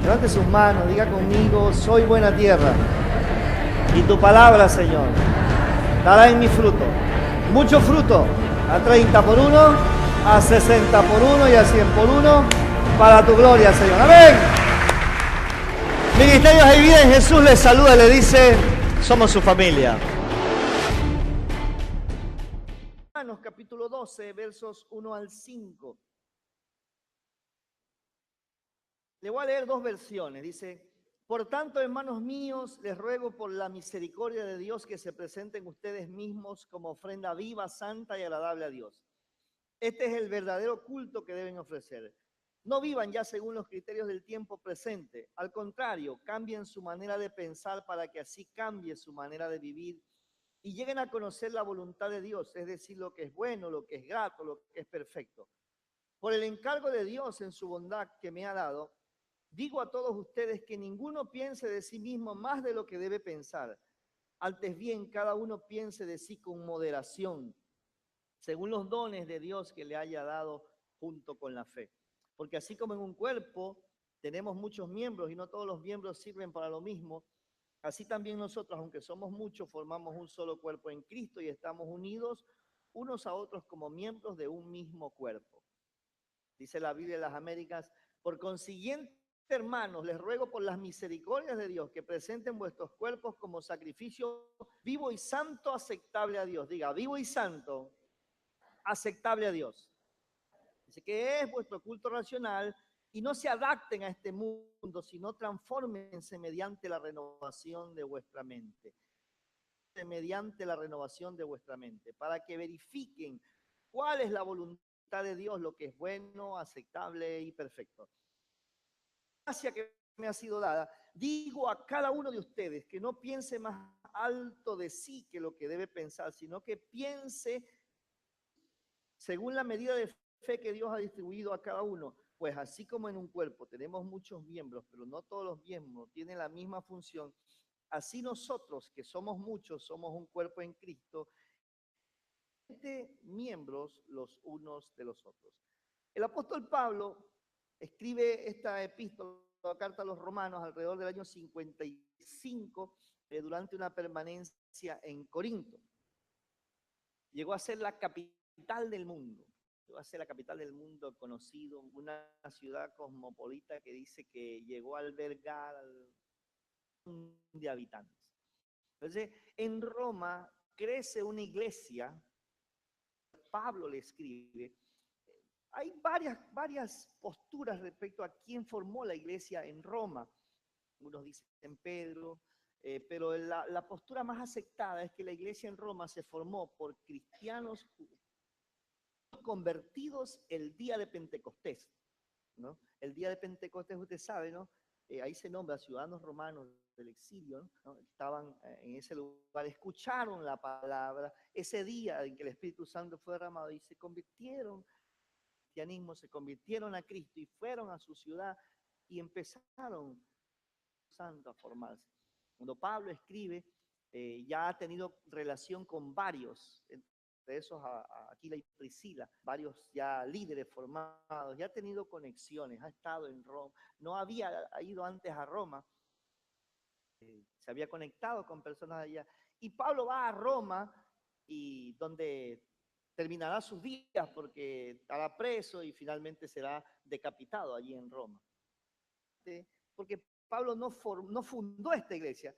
Levante sus manos, diga conmigo, soy buena tierra. Y tu palabra, Señor, dará en mi fruto. Mucho fruto, a 30 por 1, a 60 por 1 y a 100 por 1, para tu gloria, Señor. Amén. Ministerios de Vida en Jesús les saluda, le dice, somos su familia. Romanos capítulo 12, versos 1 al 5. Le voy a leer dos versiones. Dice, por tanto, hermanos míos, les ruego por la misericordia de Dios que se presenten ustedes mismos como ofrenda viva, santa y agradable a Dios. Este es el verdadero culto que deben ofrecer. No vivan ya según los criterios del tiempo presente. Al contrario, cambien su manera de pensar para que así cambie su manera de vivir y lleguen a conocer la voluntad de Dios, es decir, lo que es bueno, lo que es grato, lo que es perfecto. Por el encargo de Dios en su bondad que me ha dado, digo a todos ustedes que ninguno piense de sí mismo más de lo que debe pensar. Antes bien, cada uno piense de sí con moderación, según los dones de Dios que le haya dado junto con la fe. Porque así como en un cuerpo tenemos muchos miembros y no todos los miembros sirven para lo mismo, así también nosotros, aunque somos muchos, formamos un solo cuerpo en Cristo y estamos unidos unos a otros como miembros de un mismo cuerpo. Dice la Biblia de las Américas, por consiguiente, hermanos, les ruego por las misericordias de Dios que presenten vuestros cuerpos como sacrificio vivo y santo, aceptable a Dios. Diga, vivo y santo, aceptable a Dios. Dice que es vuestro culto racional y no se adapten a este mundo, sino transfórmense mediante la renovación de vuestra mente. Mediante la renovación de vuestra mente, para que verifiquen cuál es la voluntad de Dios, lo que es bueno, aceptable y perfecto. Gracia que me ha sido dada, digo a cada uno de ustedes que no piense más alto de sí que lo que debe pensar, sino que piense según la medida de fe que Dios ha distribuido a cada uno. Pues así como en un cuerpo tenemos muchos miembros, pero no todos los miembros tienen la misma función, así nosotros, que somos muchos, somos un cuerpo en Cristo, miembros los unos de los otros. El apóstol Pablo escribe esta epístola, carta a los romanos, alrededor del año 55, durante una permanencia en Corinto. Llegó a ser la capital del mundo. Llegó a ser la capital del mundo conocido, una ciudad cosmopolita que dice que llegó a albergar de habitantes. Entonces, en Roma crece una iglesia. Pablo le escribe. Hay varias posturas respecto a quién formó la iglesia en Roma. Unos dicen Pedro, pero la postura más aceptada es que la iglesia en Roma se formó por cristianos convertidos el día de Pentecostés, ¿no? El día de Pentecostés, usted sabe, ¿no? Ahí se nombra ciudadanos romanos del exilio, ¿no? Estaban en ese lugar, escucharon la palabra, ese día en que el Espíritu Santo fue derramado y se convirtieron cristianismo, se convirtieron a Cristo y fueron a su ciudad y empezaron a formarse. Cuando Pablo escribe, ya ha tenido relación con varios, entre esos a Aquila y Priscila, varios ya líderes formados, ya ha tenido conexiones, ha estado en Roma, no había ido antes a Roma, se había conectado con personas allá. Y Pablo va a Roma y donde terminará sus días porque estará preso y finalmente será decapitado allí en Roma. Porque Pablo no fundó esta iglesia,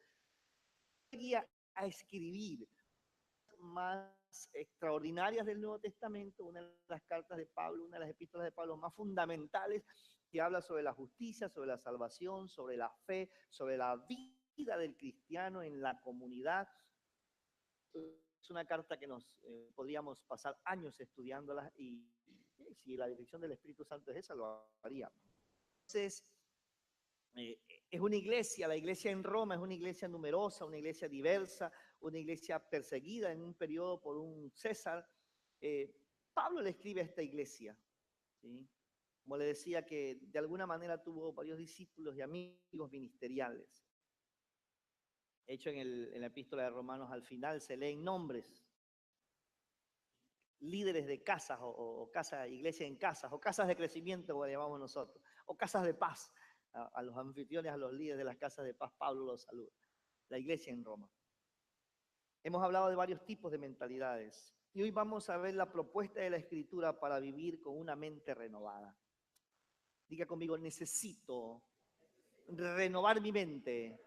seguía a escribir más extraordinarias del Nuevo Testamento, una de las cartas de Pablo, una de las epístolas de Pablo más fundamentales, que habla sobre la justicia, sobre la salvación, sobre la fe, sobre la vida del cristiano en la comunidad. Es una carta que nos podríamos pasar años estudiándola y si la dirección del Espíritu Santo es esa, lo haríamos. Entonces, es una iglesia, la iglesia en Roma es una iglesia numerosa, una iglesia diversa, una iglesia perseguida en un periodo por un César. Pablo le escribe a esta iglesia, ¿sí? Como le decía, que de alguna manera tuvo varios discípulos y amigos ministeriales. De hecho, en la epístola de Romanos al final se leen nombres, líderes de casas o iglesia en casas, o casas de crecimiento, como llamamos nosotros, o casas de paz. a los anfitriones, a los líderes de las casas de paz, Pablo los saluda. La iglesia en Roma. Hemos hablado de varios tipos de mentalidades y hoy vamos a ver la propuesta de la Escritura para vivir con una mente renovada. Diga conmigo, necesito renovar mi mente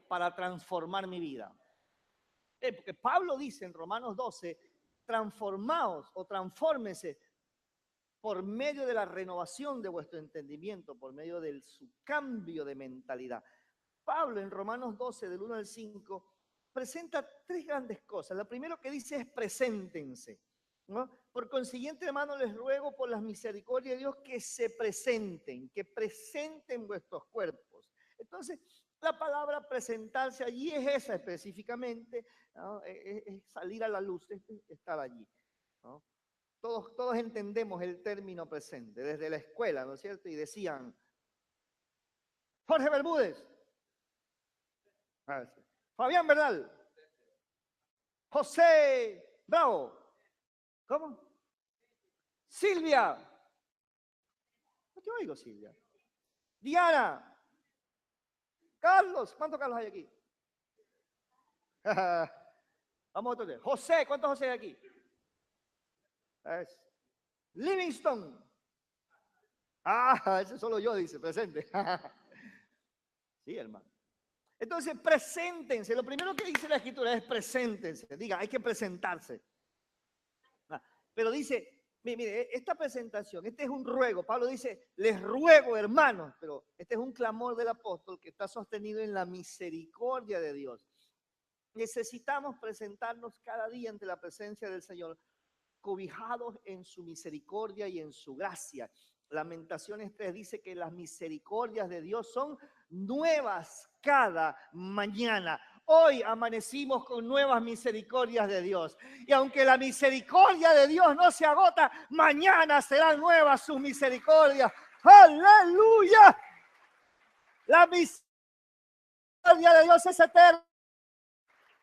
para transformar mi vida. Porque Pablo dice en Romanos 12, transformaos o transfórmese por medio de la renovación de vuestro entendimiento, por medio de su cambio de mentalidad. Pablo en Romanos 12, del 1 al 5, presenta tres grandes cosas. Lo primero que dice es preséntense, ¿no? Por consiguiente, hermanos, les ruego por las misericordias de Dios que se presenten, que presenten vuestros cuerpos. Entonces, la palabra presentarse allí es esa específicamente, ¿no? Es salir a la luz, es estar allí, ¿no? Todos entendemos el término presente, desde la escuela, ¿no es cierto? Y decían, Jorge Bermúdez, Fabián Bernal, José Bravo, ¿cómo? Silvia, no te oigo, Silvia. Diana, Carlos, ¿cuántos Carlos hay aquí? Vamos a otro día. José, ¿cuántos José hay aquí? Livingston. Ese solo yo, dice, presente. Sí, hermano. Entonces, preséntense. Lo primero que dice la Escritura es preséntense. Diga, hay que presentarse. Pero dice, mire, esta presentación, este es un ruego. Pablo dice, les ruego, hermanos, pero este es un clamor del apóstol que está sostenido en la misericordia de Dios. Necesitamos presentarnos cada día ante la presencia del Señor, cobijados en su misericordia y en su gracia. Lamentaciones 3 dice que las misericordias de Dios son nuevas cada mañana. Hoy amanecimos con nuevas misericordias de Dios. Y aunque la misericordia de Dios no se agota, mañana serán nuevas sus misericordias. ¡Aleluya! La misericordia de Dios es eterna.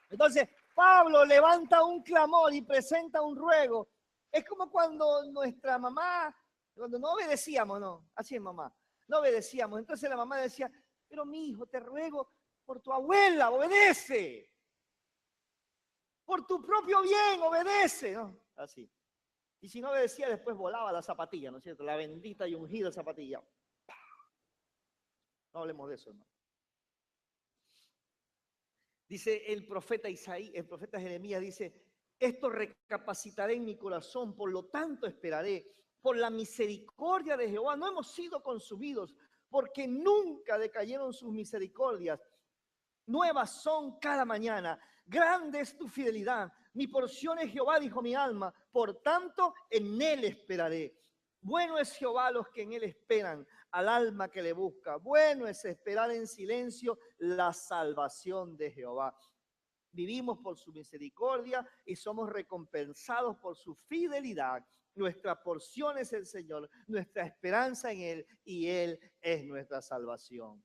Entonces, Pablo levanta un clamor y presenta un ruego. Es como cuando nuestra mamá, cuando no obedecíamos, no, así es mamá, no obedecíamos. Entonces la mamá decía, pero mi hijo, te ruego por tu abuela, obedece. Por tu propio bien, obedece, ¿no? Así. Y si no obedecía, después volaba la zapatilla, ¿no es cierto? La bendita y ungida zapatilla. No hablemos de eso, hermano. Dice el profeta Isaías, el profeta Jeremías dice, esto recapacitaré en mi corazón, por lo tanto esperaré. Por la misericordia de Jehová no hemos sido consumidos, porque nunca decayeron sus misericordias. Nuevas son cada mañana, grande es tu fidelidad. Mi porción es Jehová, dijo mi alma, por tanto en él esperaré. Bueno es Jehová a los que en él esperan, al alma que le busca. Bueno es esperar en silencio la salvación de Jehová. Vivimos por su misericordia y somos recompensados por su fidelidad. Nuestra porción es el Señor, nuestra esperanza en Él y Él es nuestra salvación.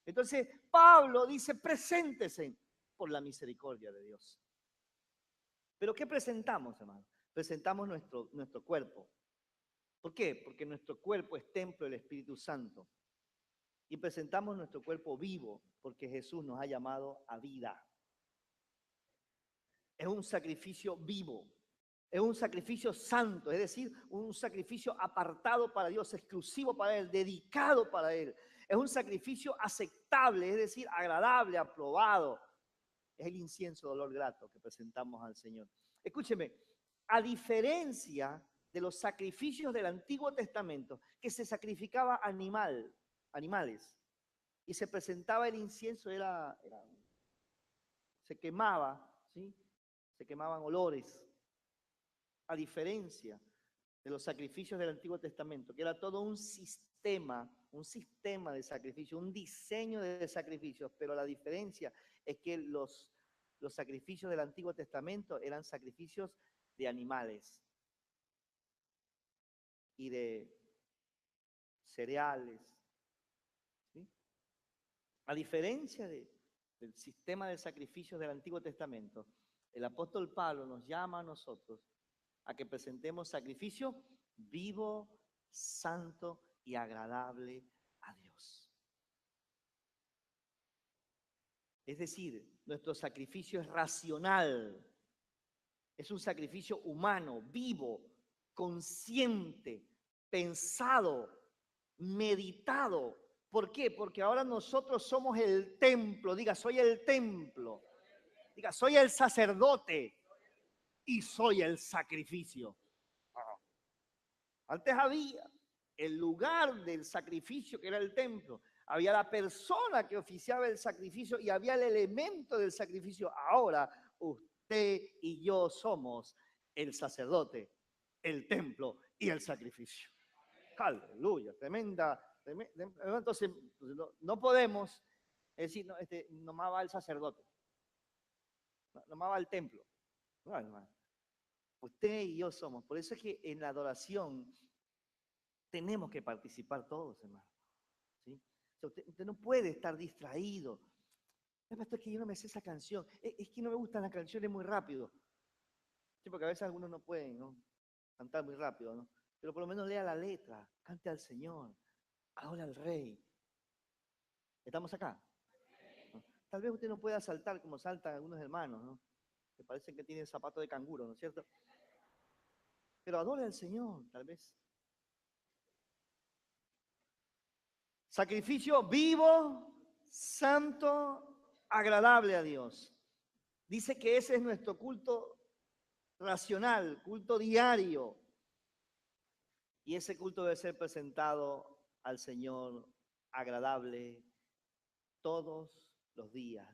Entonces, Pablo dice, preséntese por la misericordia de Dios. ¿Pero qué presentamos, hermano? Presentamos nuestro cuerpo. ¿Por qué? Porque nuestro cuerpo es templo del Espíritu Santo. Y presentamos nuestro cuerpo vivo, porque Jesús nos ha llamado a vida. Es un sacrificio vivo, es un sacrificio santo, es decir, un sacrificio apartado para Dios, exclusivo para Él, dedicado para Él. Es un sacrificio aceptable, es decir, agradable, aprobado. Es el incienso de olor grato que presentamos al Señor. Escúcheme, a diferencia de los sacrificios del Antiguo Testamento, que se sacrificaba animales, y se presentaba el incienso, se quemaba, ¿sí? Se quemaban olores, a diferencia de los sacrificios del Antiguo Testamento, que era todo un sistema de sacrificio, un diseño de sacrificios, pero la diferencia es que los sacrificios del Antiguo Testamento eran sacrificios de animales y de cereales, ¿sí? A diferencia del sistema de sacrificios del Antiguo Testamento, el apóstol Pablo nos llama a nosotros a que presentemos sacrificio vivo, santo y agradable a Dios. Es decir, nuestro sacrificio es racional, es un sacrificio humano, vivo, consciente, pensado, meditado. ¿Por qué? Porque ahora nosotros somos el templo. Diga, soy el templo. Diga, soy el sacerdote y soy el sacrificio. Antes había el lugar del sacrificio, que era el templo. Había la persona que oficiaba el sacrificio y había el elemento del sacrificio. Ahora usted y yo somos el sacerdote, el templo y el sacrificio. Aleluya, tremenda. Entonces, no podemos decir, no, nomás va el sacerdote, nomás va el templo. No, hermano. Usted y yo somos. Por eso es que en la adoración tenemos que participar todos, hermano. ¿Sí? O sea, usted no puede estar distraído. Pastor, es que yo no me sé esa canción. Es que no me gustan las canciones muy rápido. Sí, porque a veces algunos no pueden, ¿no? Cantar muy rápido, ¿no? Pero por lo menos lea la letra, cante al Señor, adore al Rey. ¿Estamos acá? ¿No? Tal vez usted no pueda saltar como saltan algunos hermanos, ¿no? Que parecen que tienen zapato de canguro, ¿no es cierto? Pero adore al Señor, tal vez. Sacrificio vivo, santo, agradable a Dios. Dice que ese es nuestro culto racional, culto diario. Y ese culto debe ser presentado al Señor agradable todos los días,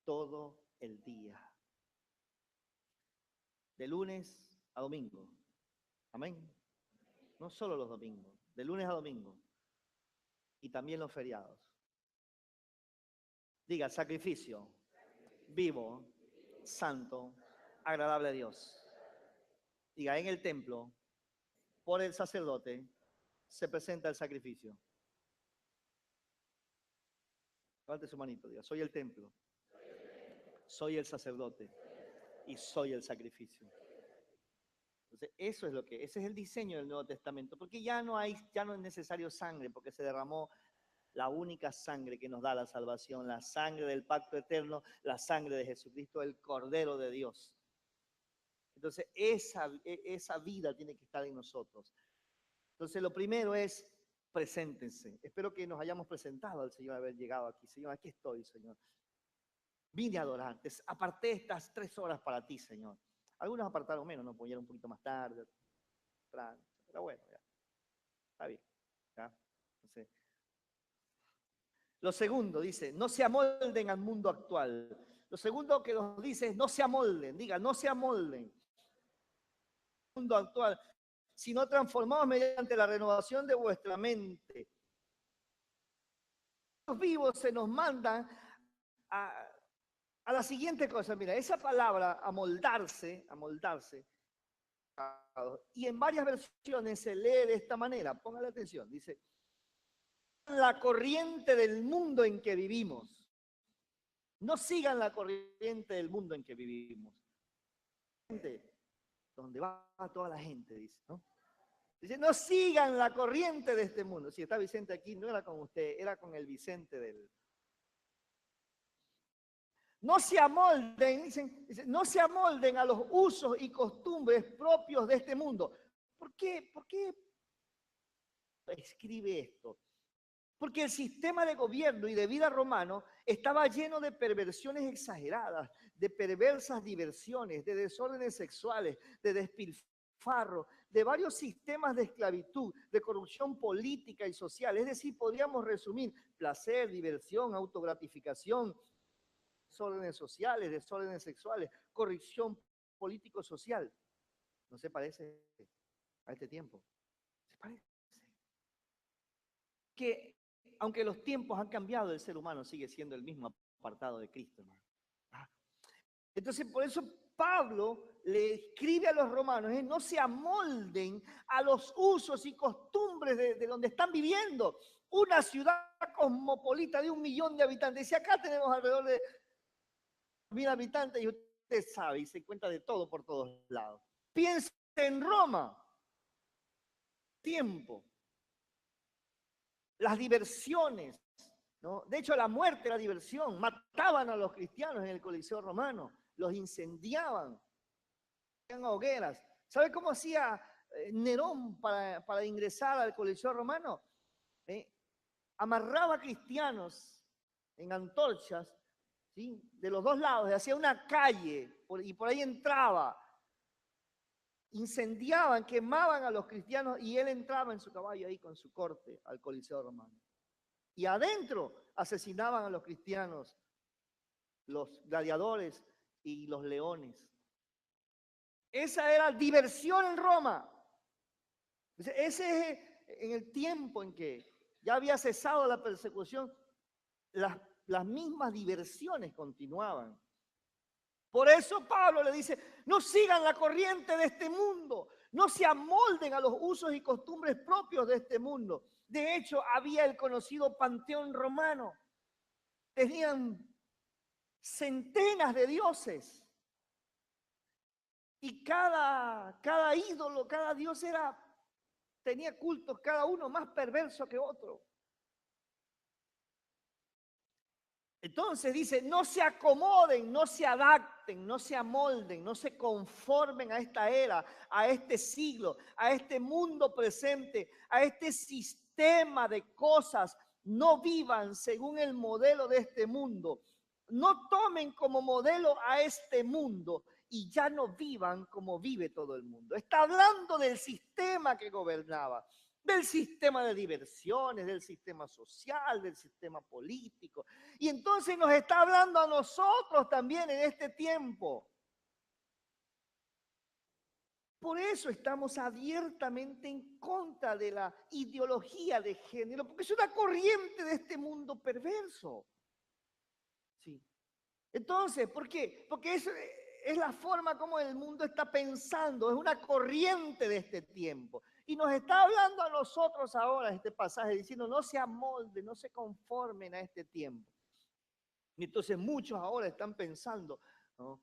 todo el día. De lunes a domingo. Amén. No solo los domingos, de lunes a domingo. Y también los feriados. Diga, sacrificio, vivo, santo, agradable a Dios. Diga, en el templo, por el sacerdote, se presenta el sacrificio. Levante su manito, diga, soy el templo, soy el sacerdote y soy el sacrificio. Entonces, eso es ese es el diseño del Nuevo Testamento, porque ya no es necesario sangre, porque se derramó la única sangre que nos da la salvación, la sangre del pacto eterno, la sangre de Jesucristo, el Cordero de Dios. Entonces, esa vida tiene que estar en nosotros. Entonces, lo primero es, preséntense. Espero que nos hayamos presentado al Señor, haber llegado aquí. Señor, aquí estoy, Señor. Vine a adorarte. Aparté estas 3 horas para ti, Señor. Algunos apartaron menos, no ponieron un poquito más tarde, pero bueno, ya. Está bien. ¿Ya? Entonces, lo segundo dice, no se amolden al mundo actual. Lo segundo que nos dice es, no se amolden. Diga, no se amolden al mundo actual, sino transformados mediante la renovación de vuestra mente. Los vivos se nos mandan a la siguiente cosa. Mira, esa palabra, amoldarse, y en varias versiones se lee de esta manera. Póngale atención. Dice, la corriente del mundo en que vivimos. No sigan la corriente del mundo en que vivimos. Donde va toda la gente, dice, ¿no? Dice, no sigan la corriente de este mundo. Si está Vicente aquí, no era con usted, era con el Vicente del... No se amolden, dicen, no se amolden a los usos y costumbres propios de este mundo. ¿Por qué? ¿Por qué escribe esto? Porque el sistema de gobierno y de vida romano estaba lleno de perversiones exageradas, de perversas diversiones, de desórdenes sexuales, de despilfarro, de varios sistemas de esclavitud, de corrupción política y social. Es decir, podríamos resumir placer, diversión, autogratificación, desórdenes sociales, desórdenes sexuales, corrupción político-social. ¿No se parece a este tiempo? ¿Se parece? Que aunque los tiempos han cambiado, el ser humano sigue siendo el mismo apartado de Cristo, hermano. Entonces, por eso Pablo le escribe a los romanos, no se amolden a los usos y costumbres de donde están viviendo. Una ciudad cosmopolita de 1 millón de habitantes. Si acá tenemos alrededor de 1.000 habitantes y usted sabe y se encuentra de todo por todos lados. Piensa en Roma. Tiempo. Las diversiones, ¿no? De hecho, la muerte era diversión. Mataban a los cristianos en el Coliseo Romano, los incendiaban, hacían hogueras. ¿Sabe cómo hacía Nerón para ingresar al Coliseo Romano? Amarraba cristianos en antorchas, ¿sí? De los dos lados, hacía una calle y por ahí entraba. Incendiaban, quemaban a los cristianos y él entraba en su caballo ahí con su corte al Coliseo Romano. Y adentro asesinaban a los cristianos, los gladiadores y los leones. Esa era diversión en Roma. Ese es en el tiempo en que ya había cesado la persecución, las mismas diversiones continuaban. Por eso Pablo le dice, no sigan la corriente de este mundo, no se amolden a los usos y costumbres propios de este mundo. De hecho, había el conocido Panteón Romano. Tenían centenas de dioses. Y cada ídolo, cada dios tenía cultos, cada uno más perverso que otro. Entonces dice, no se acomoden, no se adapten, no se amolden, no se conformen a esta era, a este siglo, a este mundo presente, a este sistema de cosas. No vivan según el modelo de este mundo. No tomen como modelo a este mundo y ya no vivan como vive todo el mundo. Está hablando del sistema que gobernaba, del sistema de diversiones, del sistema social, del sistema político. Y entonces nos está hablando a nosotros también en este tiempo. Por eso estamos abiertamente en contra de la ideología de género, porque es una corriente de este mundo perverso. Sí. Entonces, ¿por qué? Porque es la forma como el mundo está pensando, es una corriente de este tiempo. Y nos está hablando a nosotros ahora este pasaje, diciendo, no se amolden, no se conformen a este tiempo. Y entonces muchos ahora están pensando, ¿no?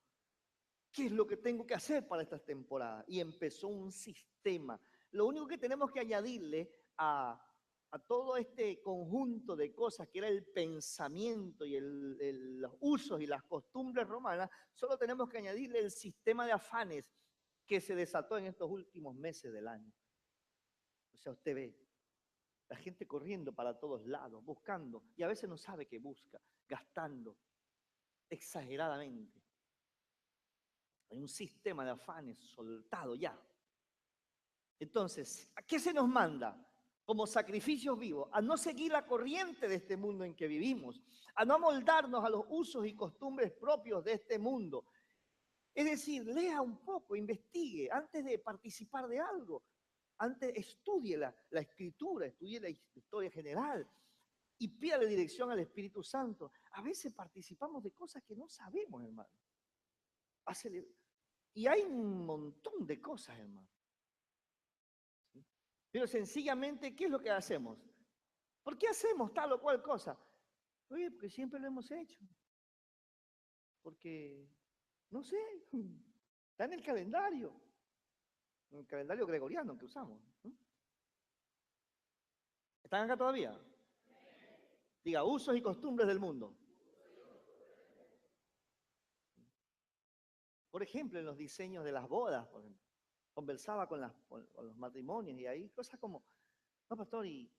¿Qué es lo que tengo que hacer para esta temporada? Y empezó un sistema. Lo único que tenemos que añadirle a todo este conjunto de cosas que era el pensamiento y los usos y las costumbres romanas, solo tenemos que añadirle el sistema de afanes que se desató en estos últimos meses del año. O sea, usted ve la gente corriendo para todos lados, buscando, y a veces no sabe qué busca, gastando exageradamente. Hay un sistema de afanes soltado ya. Entonces, ¿a qué se nos manda? Como sacrificios vivos, a no seguir la corriente de este mundo en que vivimos, a no amoldarnos a los usos y costumbres propios de este mundo. Es decir, lea un poco, investigue, antes de participar de algo, antes estudie la escritura, estudie la historia general y pídale dirección al Espíritu Santo. A veces participamos de cosas que no sabemos, hermano. Y hay un montón de cosas, hermano. Pero sencillamente, ¿qué es lo que hacemos? ¿Por qué hacemos tal o cual cosa? Oye, porque siempre lo hemos hecho. Porque, no sé, está en el calendario gregoriano que usamos. ¿No? ¿Están acá todavía? Diga, usos y costumbres del mundo. Por ejemplo, en los diseños de las bodas, por ejemplo, conversaba con los matrimonios y ahí cosas como, no, pastor, y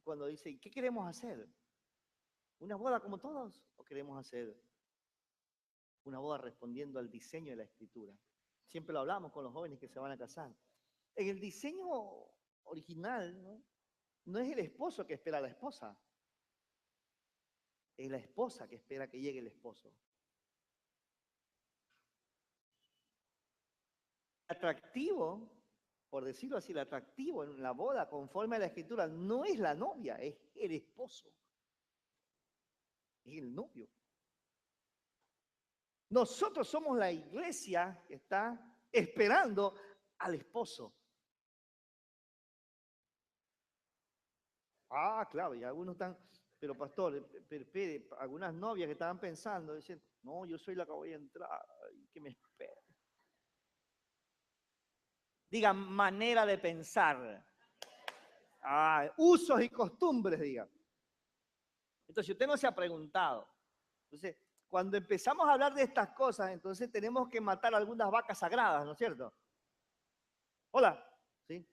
cuando dice, ¿qué queremos hacer? ¿Una boda como todos? ¿O queremos hacer una boda respondiendo al diseño de la escritura? Siempre lo hablamos con los jóvenes que se van a casar. En el diseño original, no es el esposo que espera a la esposa, es la esposa que espera que llegue el esposo. Atractivo, por decirlo así, el atractivo en la boda conforme a la escritura no es la novia, es el esposo, es el novio. Nosotros somos la iglesia que está esperando al esposo. Ah, claro, y algunos están, pero pastor, algunas novias que estaban pensando, dicen, no, yo soy la que voy a entrar, que me espera. Diga, manera de pensar. Usos y costumbres, diga. Entonces, si usted no se ha preguntado, entonces, cuando empezamos a hablar de estas cosas, entonces tenemos que matar algunas vacas sagradas, ¿no es cierto? Hola, ¿sí?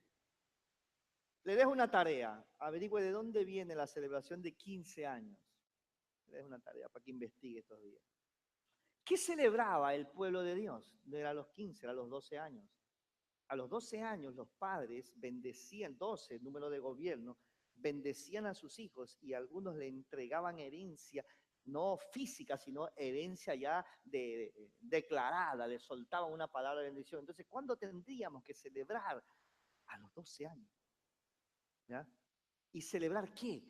Le dejo una tarea, averigüe de dónde viene la celebración de 15 años. Le dejo una tarea para que investigue estos días. ¿Qué celebraba el pueblo de Dios? No era a los 15, era a los 12 años. A los 12 años los padres bendecían, 12, el número de gobierno, bendecían a sus hijos y algunos le entregaban herencia, no física, sino herencia ya declarada, le soltaban una palabra de bendición. Entonces, ¿cuándo tendríamos que celebrar? A los 12 años. ¿Ya? ¿Y celebrar qué?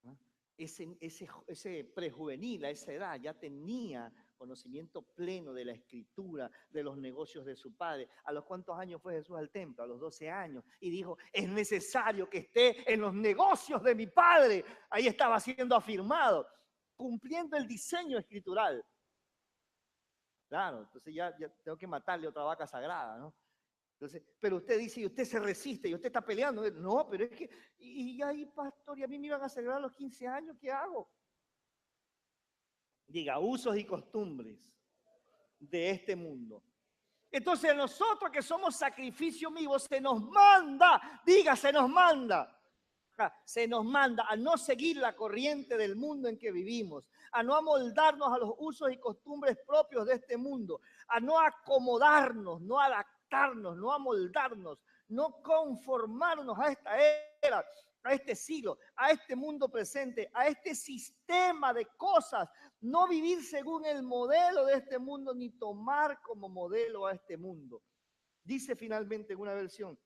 ¿No? Ese prejuvenil a esa edad ya tenía conocimiento pleno de la escritura, de los negocios de su padre. ¿A los cuántos años fue Jesús al templo? A los 12 años. Y dijo, es necesario que esté en los negocios de mi padre. Ahí estaba siendo afirmado, cumpliendo el diseño escritural. Claro, entonces ya tengo que matarle otra vaca sagrada, ¿no? Entonces, pero usted dice, y usted se resiste, y usted está peleando. No, pero es que, y ahí, pastor, y a mí me iban a celebrar los 15 años, ¿qué hago? Diga, usos y costumbres de este mundo. Entonces, nosotros que somos sacrificio vivo, se nos manda, diga, se nos manda. Se nos manda a no seguir la corriente del mundo en que vivimos, a no amoldarnos a los usos y costumbres propios de este mundo, a no acomodarnos, no adaptarnos, no amoldarnos, no conformarnos a esta era, a este siglo, a este mundo presente, a este sistema de cosas, no vivir según el modelo de este mundo, ni tomar como modelo a este mundo. Dice finalmente en una versión,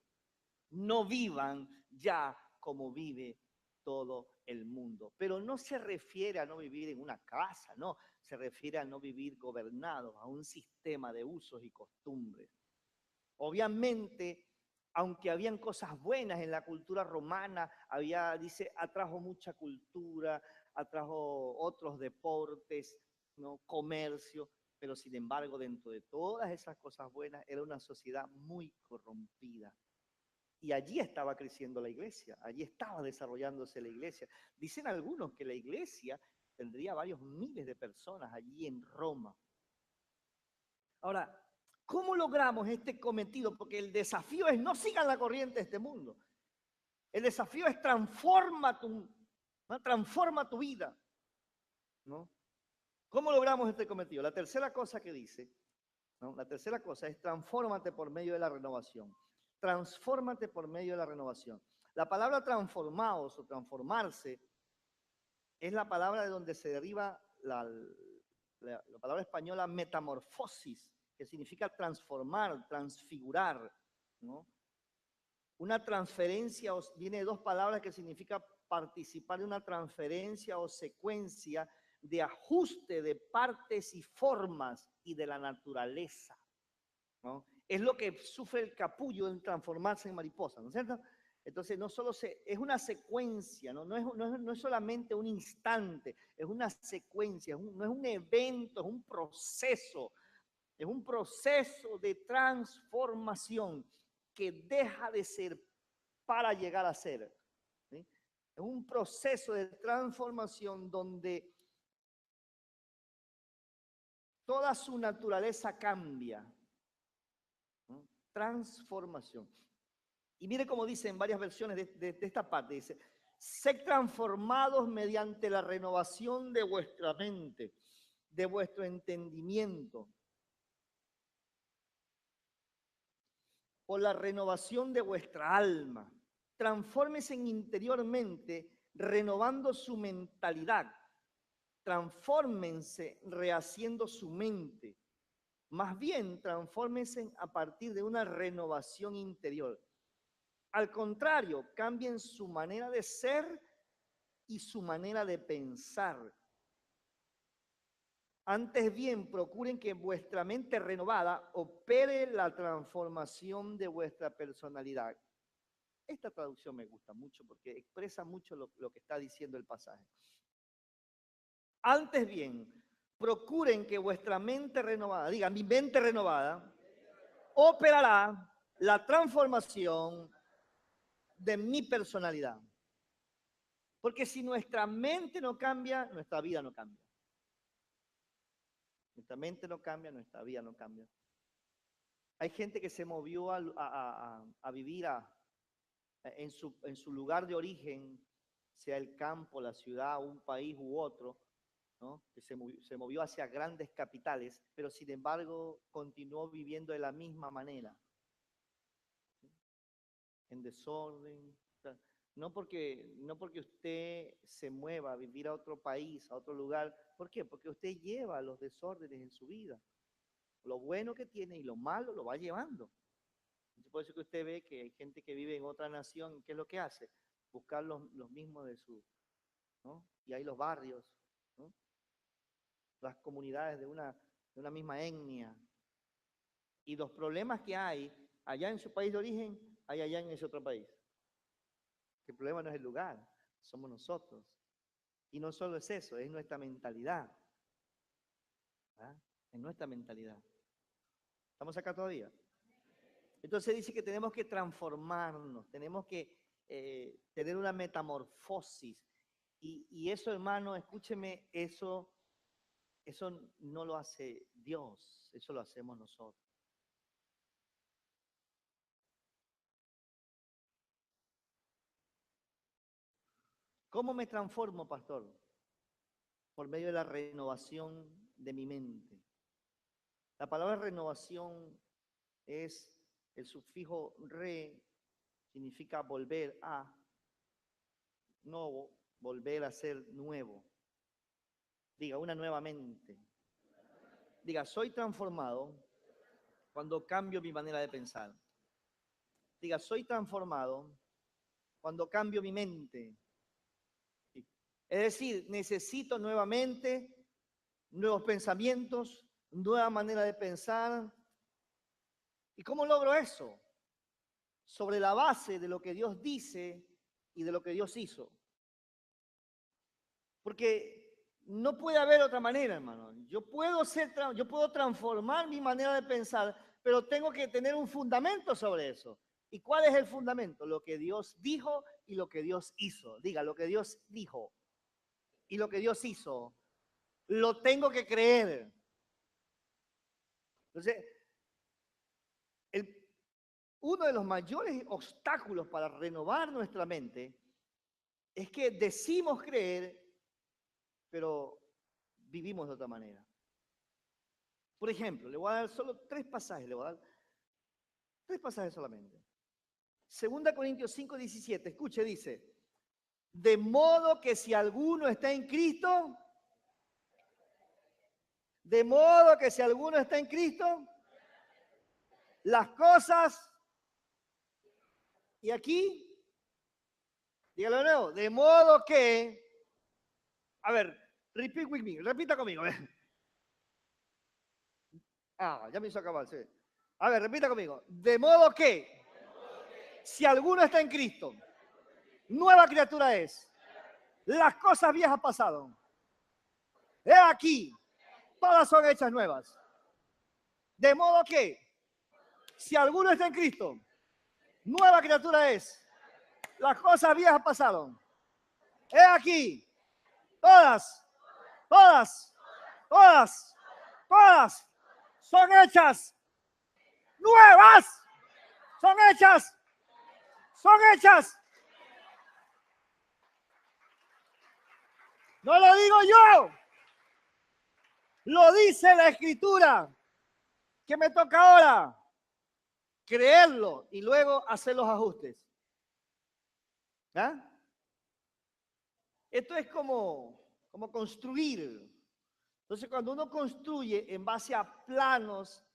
no vivan ya como vive todo el mundo. Pero no se refiere a no vivir en una casa, no, se refiere a no vivir gobernados, a un sistema de usos y costumbres. Obviamente, aunque habían cosas buenas en la cultura romana, dice, atrajo mucha cultura, atrajo otros deportes, ¿no? Comercio, pero sin embargo, dentro de todas esas cosas buenas, era una sociedad muy corrompida. Y allí estaba creciendo la iglesia, allí estaba desarrollándose la iglesia. Dicen algunos que la iglesia tendría varios miles de personas allí en Roma. Ahora, ¿cómo logramos este cometido? Porque el desafío es no sigan la corriente de este mundo. El desafío es transforma tu vida, ¿no? ¿Cómo logramos este cometido? La tercera cosa que dice, ¿no? La tercera cosa es transfórmate por medio de la renovación. Transfórmate por medio de la renovación. La palabra transformados o transformarse es la palabra de donde se deriva la palabra española metamorfosis, que significa transformar, transfigurar, ¿no? Una transferencia viene de dos palabras que significa participar de una transferencia o secuencia de ajuste de partes y formas y de la naturaleza, ¿no? Es lo que sufre el capullo en transformarse en mariposa, ¿no es cierto? Entonces, no solo es una secuencia, ¿no? No es solamente un instante, es una secuencia, no es un evento, es un proceso de transformación que deja de ser para llegar a ser, ¿sí? Es un proceso de transformación donde toda su naturaleza cambia, ¿no? Transformación. Y mire cómo dice en varias versiones de esta parte, dice, sed transformados mediante la renovación de vuestra mente, de vuestro entendimiento, por la renovación de vuestra alma. Transfórmense interiormente, renovando su mentalidad. Transfórmense rehaciendo su mente. Más bien, transfórmense a partir de una renovación interior. Al contrario, cambien su manera de ser y su manera de pensar. Antes bien, procuren que vuestra mente renovada opere la transformación de vuestra personalidad. Esta traducción me gusta mucho porque expresa mucho lo que está diciendo el pasaje. Antes bien, procuren que vuestra mente renovada, diga, mi mente renovada, operará la transformación de mi personalidad. Porque si nuestra mente no cambia, nuestra vida no cambia. Nuestra mente no cambia, nuestra vida no cambia. Hay gente que se movió a vivir en su lugar de origen, sea el campo, la ciudad, un país u otro, ¿no? Que se movió hacia grandes capitales, pero sin embargo continuó viviendo de la misma manera, ¿sí? En desorden. O sea, no porque usted se mueva a vivir a otro país, a otro lugar. ¿Por qué? Porque usted lleva los desórdenes en su vida. Lo bueno que tiene y lo malo lo va llevando. Por eso que usted ve que hay gente que vive en otra nación, ¿qué es lo que hace? Buscar los mismos de su, ¿no? Y hay los barrios, ¿no? Las comunidades de una misma etnia. Y los problemas que hay allá en su país de origen, hay allá en ese otro país. El problema no es el lugar, somos nosotros. Y no solo es eso, es nuestra mentalidad. ¿Ah? Es nuestra mentalidad. ¿Estamos acá todavía? Entonces dice que tenemos que transformarnos, tenemos que tener una metamorfosis. Y eso, hermano, escúcheme, eso no lo hace Dios, eso lo hacemos nosotros. ¿Cómo me transformo, pastor? Por medio de la renovación de mi mente. La palabra renovación es el sufijo re, significa volver a, no volver a ser nuevo. Diga, una nueva mente. Diga, soy transformado cuando cambio mi manera de pensar. Diga, soy transformado cuando cambio mi mente. Es decir, necesito nuevamente nuevos pensamientos, nueva manera de pensar. ¿Y cómo logro eso? Sobre la base de lo que Dios dice y de lo que Dios hizo. Porque no puede haber otra manera, hermano. Yo puedo transformar mi manera de pensar, pero tengo que tener un fundamento sobre eso. ¿Y cuál es el fundamento? Lo que Dios dijo y lo que Dios hizo. Diga, lo que Dios dijo y lo que Dios hizo, lo tengo que creer. Entonces, uno de los mayores obstáculos para renovar nuestra mente es que decimos creer, pero vivimos de otra manera. Por ejemplo, le voy a dar solo 3 pasajes, le voy a dar 3 pasajes solamente. 2 Corintios 5:17, escuche, dice, de modo que si alguno está en Cristo, las cosas, y aquí, dígalo de nuevo, de modo que, a ver, repeat with me, repita conmigo. Ya me hizo acabar, sí. A ver, repita conmigo. De modo que, si alguno está en Cristo, nueva criatura es. Las cosas viejas pasaron. He aquí, todas son hechas nuevas. De modo que, si alguno está en Cristo, nueva criatura es. Las cosas viejas pasaron. He aquí, todas son hechas nuevas. Son hechas. No lo digo yo. Lo dice la Escritura. ¿Qué me toca ahora? Creerlo y luego hacer los ajustes. ¿Ah? Esto es como construir. Entonces, cuando uno construye en base a planos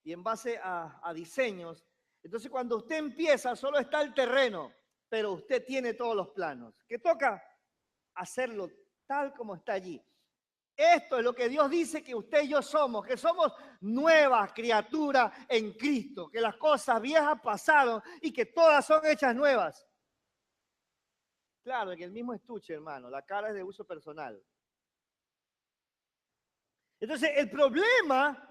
y en base a diseños, entonces cuando usted empieza solo está el terreno, pero usted tiene todos los planos. ¿Qué toca? Hacerlo tal como está allí. Esto es lo que Dios dice que usted y yo somos, que somos nuevas criaturas en Cristo, que las cosas viejas pasaron y que todas son hechas nuevas. Claro, en el mismo estuche, hermano, la cara es de uso personal. Entonces, el problema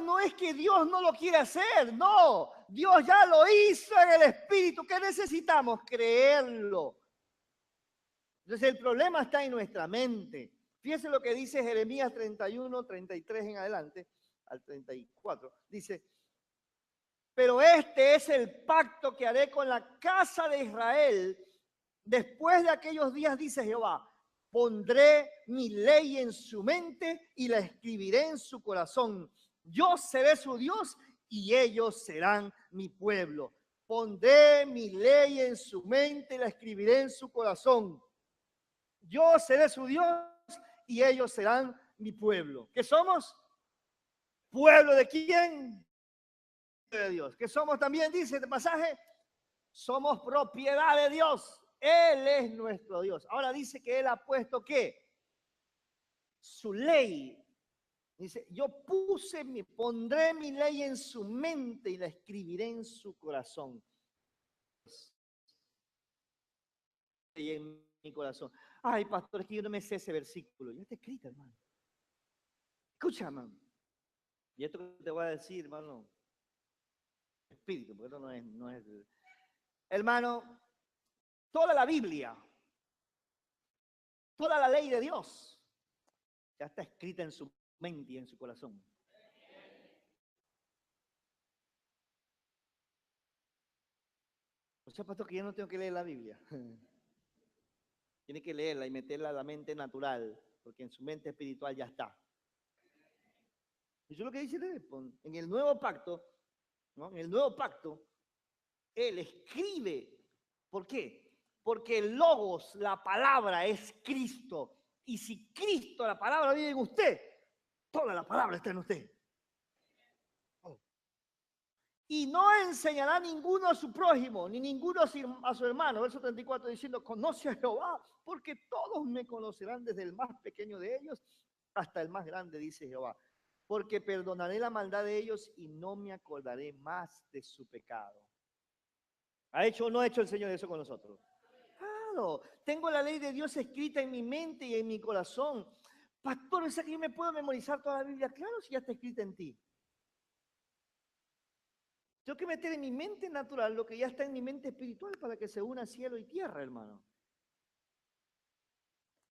no es que Dios no lo quiere hacer, no, Dios ya lo hizo en el Espíritu. ¿Qué necesitamos? Creerlo. Entonces el problema está en nuestra mente. Fíjense lo que dice Jeremías 31, 33 en adelante, al 34. Dice, pero este es el pacto que haré con la casa de Israel. Después de aquellos días, dice Jehová, pondré mi ley en su mente y la escribiré en su corazón. Yo seré su Dios y ellos serán mi pueblo. Pondré mi ley en su mente y la escribiré en su corazón. Yo seré su Dios y ellos serán mi pueblo. ¿Qué somos? ¿Pueblo de quién? De Dios. ¿Qué somos también? Dice este pasaje. Somos propiedad de Dios. Él es nuestro Dios. Ahora dice que Él ha puesto ¿qué? Su ley. Dice, pondré mi ley en su mente y la escribiré en su corazón. Y en mi corazón. Ay, pastor, es que yo no me sé ese versículo. Ya está escrito, hermano. Escucha, hermano. Y esto que te voy a decir, hermano, espíritu, porque esto no es. Hermano, toda la Biblia, toda la ley de Dios, ya está escrita en su mente y en su corazón. O sea, pastor, que yo no tengo que leer la Biblia. Tiene que leerla y meterla a la mente natural, porque en su mente espiritual ya está. Eso es lo que dice en el nuevo pacto, ¿no? En el nuevo pacto, Él escribe. ¿Por qué? Porque el logos, la palabra, es Cristo. Y si Cristo, la palabra, vive en usted, toda la palabra está en usted. Oh. Y no enseñará ninguno a su prójimo, ni ninguno a su hermano. Verso 34 diciendo, conoce a Jehová, porque todos me conocerán desde el más pequeño de ellos hasta el más grande, dice Jehová. Porque perdonaré la maldad de ellos y no me acordaré más de su pecado. ¿Ha hecho o no ha hecho el Señor eso con nosotros? Claro, tengo la ley de Dios escrita en mi mente y en mi corazón. Pastor, ¿es que yo me puedo memorizar toda la Biblia? Claro, si ya está escrita en ti. Tengo que meter en mi mente natural lo que ya está en mi mente espiritual para que se una cielo y tierra, hermano.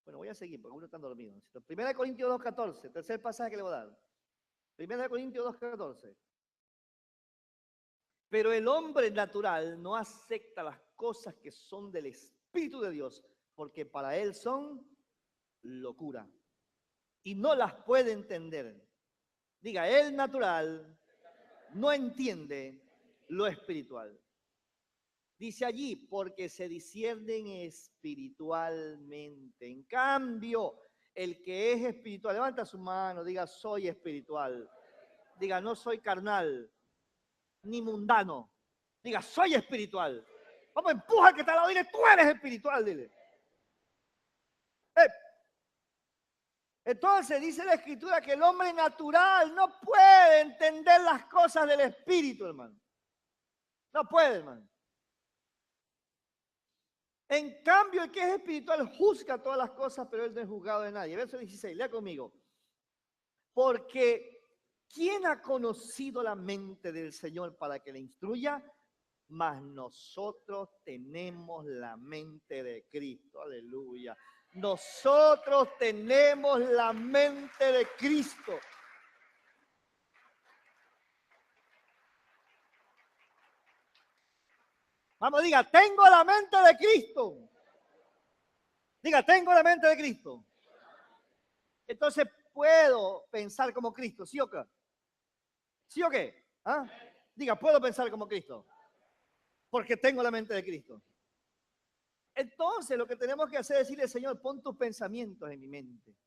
Bueno, voy a seguir porque uno está dormido. 1 Corintios 2.14, tercer pasaje que le voy a dar. 1 Corintios 2.14. Pero el hombre natural no acepta las cosas que son del Espíritu de Dios, porque para él son locura. Y no las puede entender. Diga, el natural no entiende lo espiritual. Dice allí, porque se disciernen espiritualmente. En cambio, el que es espiritual, levanta su mano, diga, soy espiritual. Diga, no soy carnal, ni mundano. Diga, soy espiritual. Vamos, empuja al que está al lado, dile, tú eres espiritual, dile. Entonces dice la Escritura que el hombre natural no puede entender las cosas del espíritu, hermano. No puede, hermano. En cambio, el que es espiritual juzga todas las cosas, pero él no es juzgado de nadie. Verso 16, lea conmigo. Porque ¿quién ha conocido la mente del Señor para que le instruya? Mas nosotros tenemos la mente de Cristo. Aleluya. Nosotros tenemos la mente de Cristo. Vamos, diga, tengo la mente de Cristo. Diga, tengo la mente de Cristo. Entonces puedo pensar como Cristo, ¿sí o qué? ¿Sí o qué? ¿Ah? Diga, puedo pensar como Cristo. Porque tengo la mente de Cristo. Entonces lo que tenemos que hacer es decirle, Señor, pon tus pensamientos en mi mente.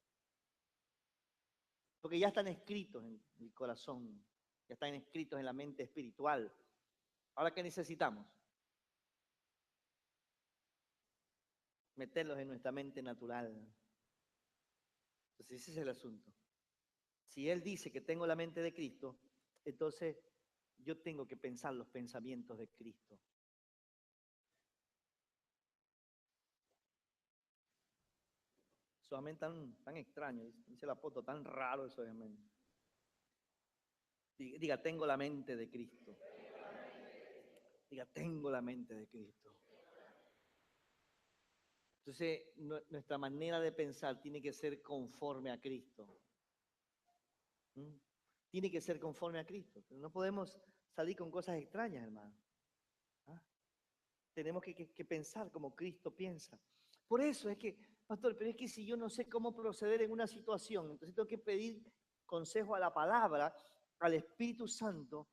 Porque ya están escritos en mi corazón. Ya están escritos en la mente espiritual. Ahora, ¿qué necesitamos? Meterlos en nuestra mente natural. Entonces ese es el asunto. Si Él dice que tengo la mente de Cristo, entonces yo tengo que pensar los pensamientos de Cristo. Eso amén tan extraño, dice el apóstol, tan raro eso amén. Diga, tengo la mente de Cristo. Diga, tengo la mente de Cristo. Entonces, nuestra manera de pensar tiene que ser conforme a Cristo. ¿Mm? Tiene que ser conforme a Cristo. No podemos salir con cosas extrañas, hermano. ¿Ah? Tenemos que pensar como Cristo piensa. Por eso es que, pastor, pero es que si yo no sé cómo proceder en una situación, entonces tengo que pedir consejo a la palabra, al Espíritu Santo,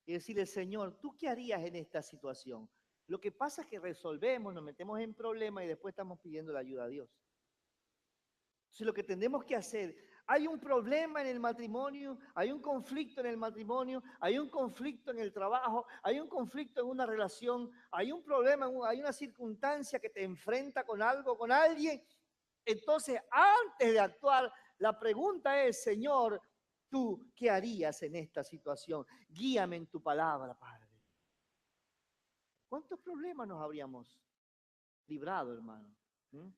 y decirle, Señor, ¿tú qué harías en esta situación? Lo que pasa es que resolvemos, nos metemos en problemas y después estamos pidiendo la ayuda a Dios. Entonces lo que tenemos que hacer, hay un problema en el matrimonio, hay un conflicto en el matrimonio, hay un conflicto en el trabajo, hay un conflicto en una relación, hay un problema, hay una circunstancia que te enfrenta con algo, con alguien. Entonces, antes de actuar, la pregunta es, Señor, ¿tú qué harías en esta situación? Guíame en tu palabra, Padre. ¿Cuántos problemas nos habríamos librado, hermano? ¿Mm?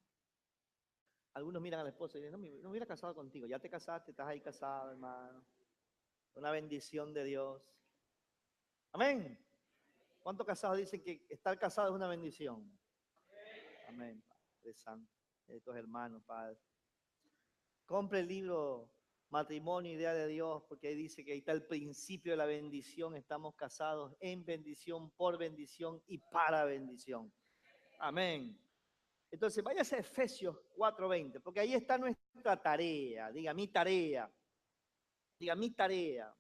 Algunos miran a la esposa y dicen, no me hubiera casado contigo. Ya te casaste, estás ahí casado, hermano. Una bendición de Dios. Amén. ¿Cuántos casados dicen que estar casado es una bendición? Amén, Padre Santo. Estos hermanos, Padre. Compre el libro Matrimonio, Idea de Dios, porque ahí dice que ahí está el principio de la bendición. Estamos casados en bendición, por bendición y para bendición. Amén. Entonces, váyase a Efesios 4:20, porque ahí está nuestra tarea. Diga, mi tarea. Diga, mi tarea.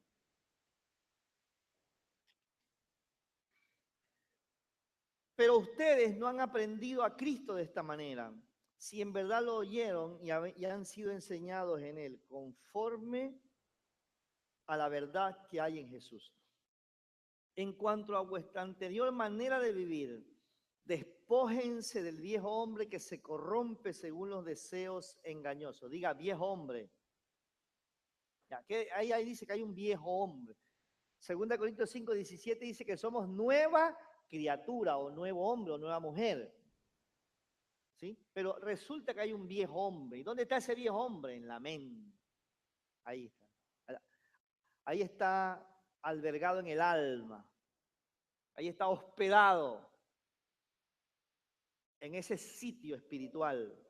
Pero ustedes no han aprendido a Cristo de esta manera. Si en verdad lo oyeron y han sido enseñados en Él, conforme a la verdad que hay en Jesús. En cuanto a vuestra anterior manera de vivir, despójense del viejo hombre que se corrompe según los deseos engañosos. Diga, viejo hombre. Ya, que ahí dice que hay un viejo hombre. 2 Corintios 5:17 dice que somos nueva criatura o nuevo hombre o nueva mujer. ¿Sí? Pero resulta que hay un viejo hombre. ¿Y dónde está ese viejo hombre? En la mente. Ahí está. Ahí está albergado en el alma. Ahí está hospedado en ese sitio espiritual.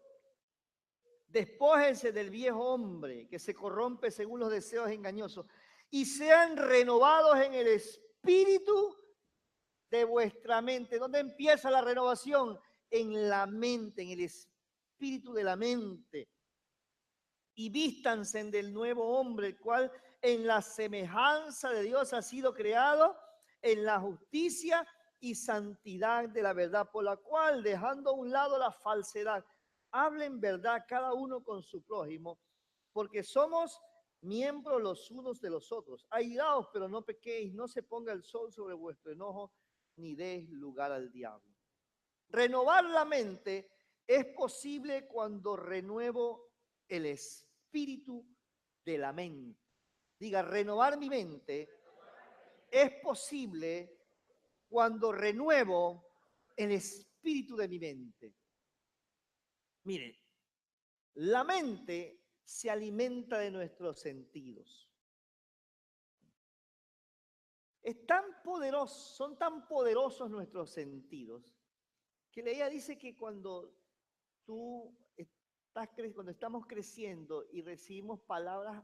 Despójense del viejo hombre que se corrompe según los deseos engañosos y sean renovados en el espíritu de vuestra mente. ¿Dónde empieza la renovación? En la mente, en el espíritu de la mente. Y vístanse del nuevo hombre, el cual en la semejanza de Dios ha sido creado en la justicia y santidad de la verdad, por la cual, dejando a un lado la falsedad, hablen verdad cada uno con su prójimo, porque somos miembros los unos de los otros. Airaos, pero no pequéis, no se ponga el sol sobre vuestro enojo, ni deis lugar al diablo. Renovar la mente es posible cuando renuevo el espíritu de la mente. Diga, renovar mi mente es posible cuando renuevo el espíritu de mi mente. Mire, la mente se alimenta de nuestros sentidos. Son tan poderosos nuestros sentidos que ella dice que cuando cuando estamos creciendo y recibimos palabras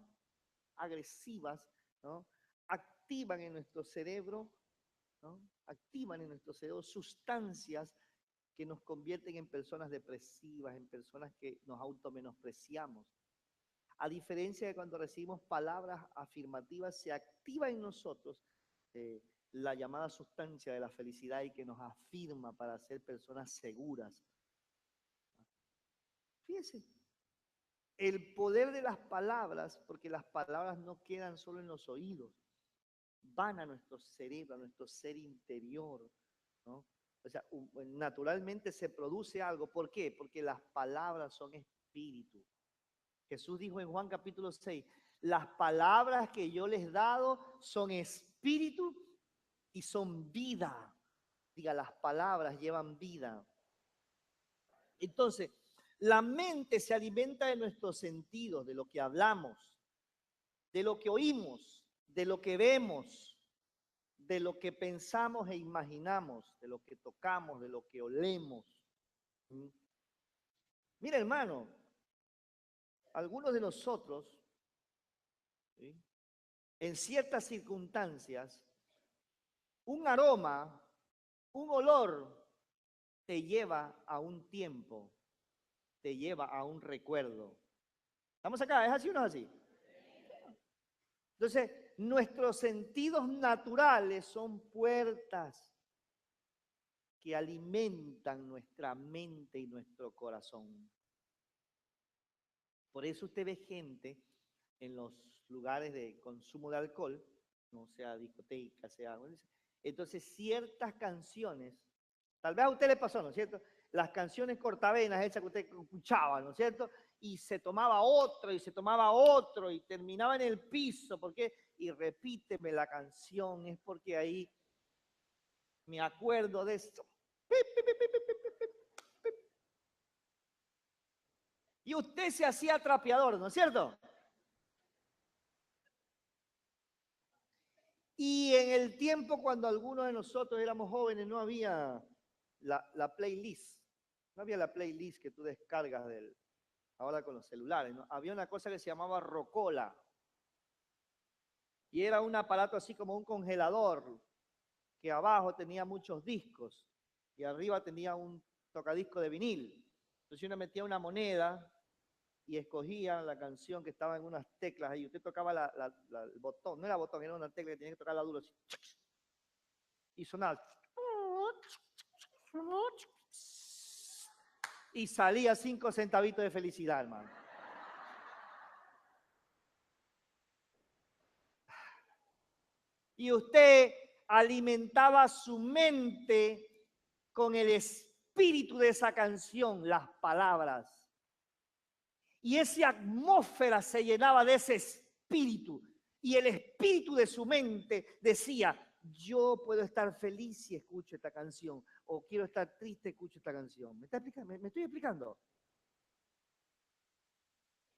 agresivas, ¿no? Activan en nuestro cerebro, ¿no? Activan en nuestro cerebro sustancias que nos convierten en personas depresivas, en personas que nos automenospreciamos. A diferencia de cuando recibimos palabras afirmativas, se activa en nosotros la llamada sustancia de la felicidad y que nos afirma para ser personas seguras. Fíjense, el poder de las palabras, porque las palabras no quedan solo en los oídos, van a nuestro cerebro, a nuestro ser interior, ¿no? O sea, naturalmente se produce algo. ¿Por qué? Porque las palabras son espíritu. Jesús dijo en Juan capítulo 6, las palabras que yo les he dado son espíritu y son vida. Diga, las palabras llevan vida. Entonces, la mente se alimenta de nuestros sentidos, de lo que hablamos, de lo que oímos, de lo que vemos, de lo que pensamos e imaginamos, de lo que tocamos, de lo que olemos. Mira, hermano, algunos de nosotros, ¿sí?, en ciertas circunstancias, un aroma, un olor, te lleva a un tiempo, te lleva a un recuerdo. ¿Estamos acá? ¿Es así o no es así? Entonces, nuestros sentidos naturales son puertas que alimentan nuestra mente y nuestro corazón. Por eso usted ve gente en los lugares de consumo de alcohol, no sea discoteca, sea... Entonces, ciertas canciones, tal vez a usted le pasó, ¿no es cierto? Las canciones cortavenas, esas que usted escuchaba, ¿no es cierto? Y se tomaba otro, y se tomaba otro, y terminaba en el piso. ¿Por qué? Y repíteme la canción, es porque ahí me acuerdo de esto. Y usted se hacía trapeador, ¿no es cierto? Y en el tiempo cuando algunos de nosotros éramos jóvenes no había la playlist. No había la playlist que tú descargas ahora con los celulares, ¿no? Había una cosa que se llamaba Rocola. Y era un aparato así como un congelador, que abajo tenía muchos discos y arriba tenía un tocadisco de vinil. Entonces uno metía una moneda y escogía la canción que estaba en unas teclas y usted tocaba el botón, no era botón, era una tecla que tenía que tocarla duro así, y sonaba. Y salía 5 centavitos de felicidad, hermano. Y usted alimentaba su mente con el espíritu de esa canción, las palabras. Y esa atmósfera se llenaba de ese espíritu. Y el espíritu de su mente decía, yo puedo estar feliz si escucho esta canción. O quiero estar triste, escucho esta canción. ¿Me estoy explicando?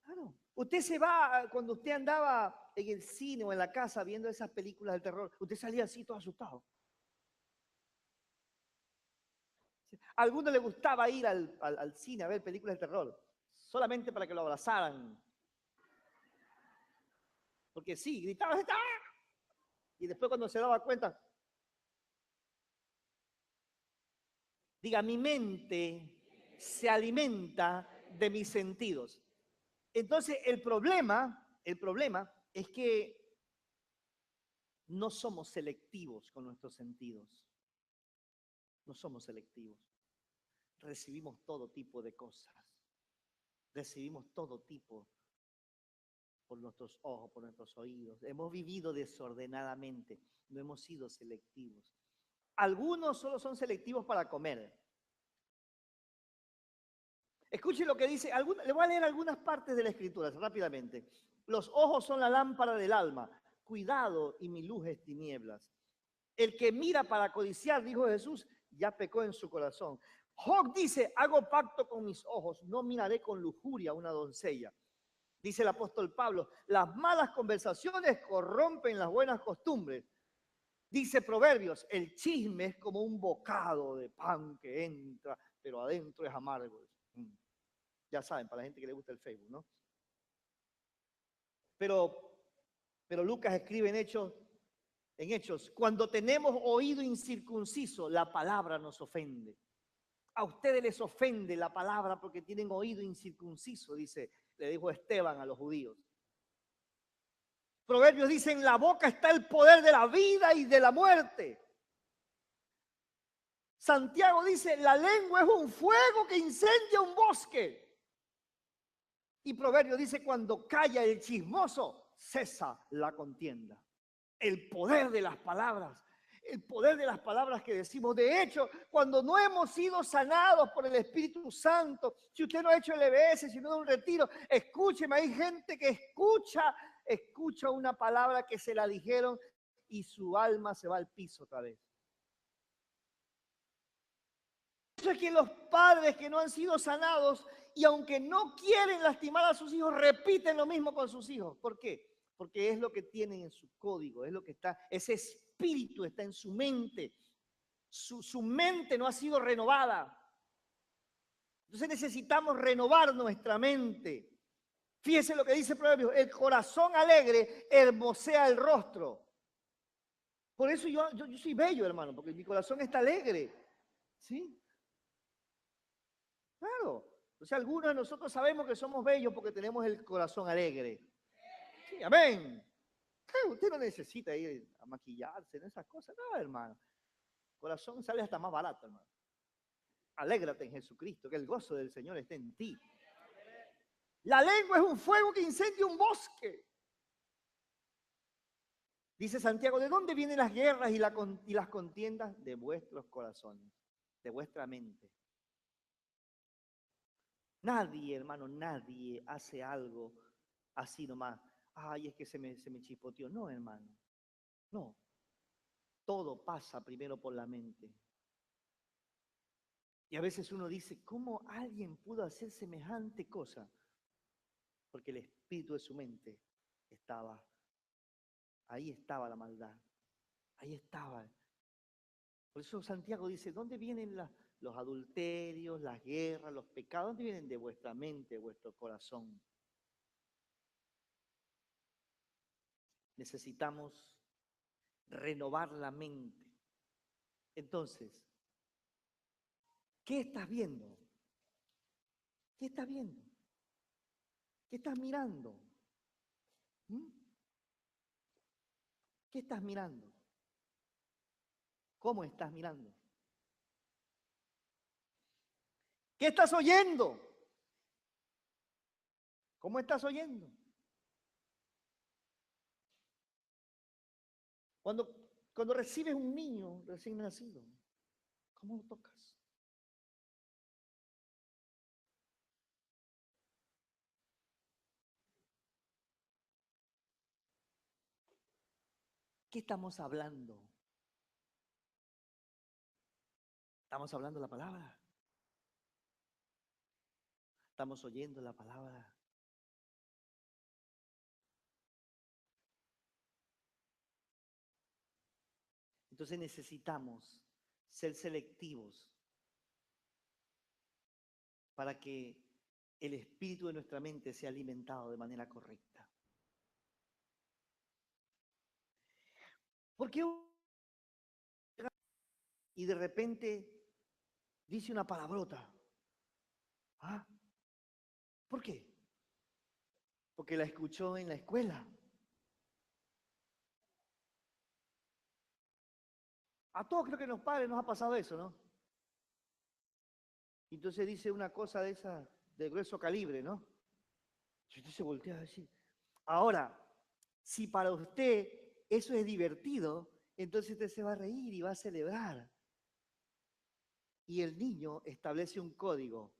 Claro. Usted se va, cuando usted andaba en el cine o en la casa viendo esas películas de terror, usted salía así todo asustado. A alguno le gustaba ir al cine a ver películas de terror, solamente para que lo abrazaran. Porque sí, gritaba, ¡ah! Y después cuando se daba cuenta, diga, mi mente se alimenta de mis sentidos. Entonces, el problema es que no somos selectivos con nuestros sentidos. No somos selectivos. Recibimos todo tipo de cosas. Recibimos todo tipo por nuestros ojos, por nuestros oídos. Hemos vivido desordenadamente. No hemos sido selectivos. Algunos solo son selectivos para comer. Escuchen lo que dice, le voy a leer algunas partes de la escritura rápidamente. Los ojos son la lámpara del alma. Cuidado y mi luz es tinieblas. El que mira para codiciar, dijo Jesús, ya pecó en su corazón. Job dice, hago pacto con mis ojos, no miraré con lujuria a una doncella. Dice el apóstol Pablo, las malas conversaciones corrompen las buenas costumbres. Dice Proverbios, el chisme es como un bocado de pan que entra, pero adentro es amargo. Ya saben, para la gente que le gusta el Facebook, ¿no? Pero Lucas escribe en Hechos, cuando tenemos oído incircunciso, la palabra nos ofende. A ustedes les ofende la palabra porque tienen oído incircunciso, le dijo Esteban a los judíos. Proverbios dice, en la boca está el poder de la vida y de la muerte. Santiago dice, la lengua es un fuego que incendia un bosque. Y Proverbios dice, cuando calla el chismoso, cesa la contienda. El poder de las palabras. El poder de las palabras que decimos. De hecho, cuando no hemos sido sanados por el Espíritu Santo, si usted no ha hecho el EBS, si no da un retiro, escúcheme, hay gente que escucha una palabra que se la dijeron y su alma se va al piso otra vez. Eso es que los padres que no han sido sanados y aunque no quieren lastimar a sus hijos, repiten lo mismo con sus hijos. ¿Por qué? Porque es lo que tienen en su código, es lo que está, ese espíritu está en su mente. Su mente no ha sido renovada. Entonces necesitamos renovar nuestra mente. Fíjese lo que dice Proverbios, el corazón alegre hermosea el rostro. Por eso yo soy bello, hermano, porque mi corazón está alegre. ¿Sí? Claro. O sea, algunos de nosotros sabemos que somos bellos porque tenemos el corazón alegre. Sí, amén. Usted no necesita ir a maquillarse en esas cosas, no, hermano. El corazón sale hasta más barato, hermano. Alégrate en Jesucristo, que el gozo del Señor esté en ti. La lengua es un fuego que incendia un bosque. Dice Santiago, ¿de dónde vienen las guerras y las contiendas? De vuestros corazones, de vuestra mente. Nadie, hermano, nadie hace algo así nomás. Ay, es que se me chispoteó. No, hermano. No. Todo pasa primero por la mente. Y a veces uno dice, ¿cómo alguien pudo hacer semejante cosa? Porque el espíritu de su mente estaba, ahí estaba la maldad. Ahí estaba. Por eso Santiago dice, ¿dónde vienen los adulterios, las guerras, los pecados? ¿Dónde vienen? De vuestra mente, de vuestro corazón. Necesitamos renovar la mente. Entonces, ¿qué estás viendo? ¿Qué estás viendo? ¿Qué estás mirando? ¿Mm? ¿Qué estás mirando? ¿Cómo estás mirando? ¿Qué estás oyendo? ¿Cómo estás oyendo? Cuando recibes un niño recién nacido, ¿cómo lo tocas? ¿Qué estamos hablando? ¿Estamos hablando la palabra? ¿Estamos oyendo la palabra? Entonces necesitamos ser selectivos para que el espíritu de nuestra mente sea alimentado de manera correcta. Porque y de repente dice una palabrota. ¿Ah? ¿Por qué? Porque la escuchó en la escuela. A todos creo que los padres nos ha pasado eso, ¿no? Entonces dice una cosa de esa, de grueso calibre, ¿no? Y usted se voltea a decir. Ahora, si para usted eso es divertido, entonces usted se va a reír y va a celebrar. Y el niño establece un código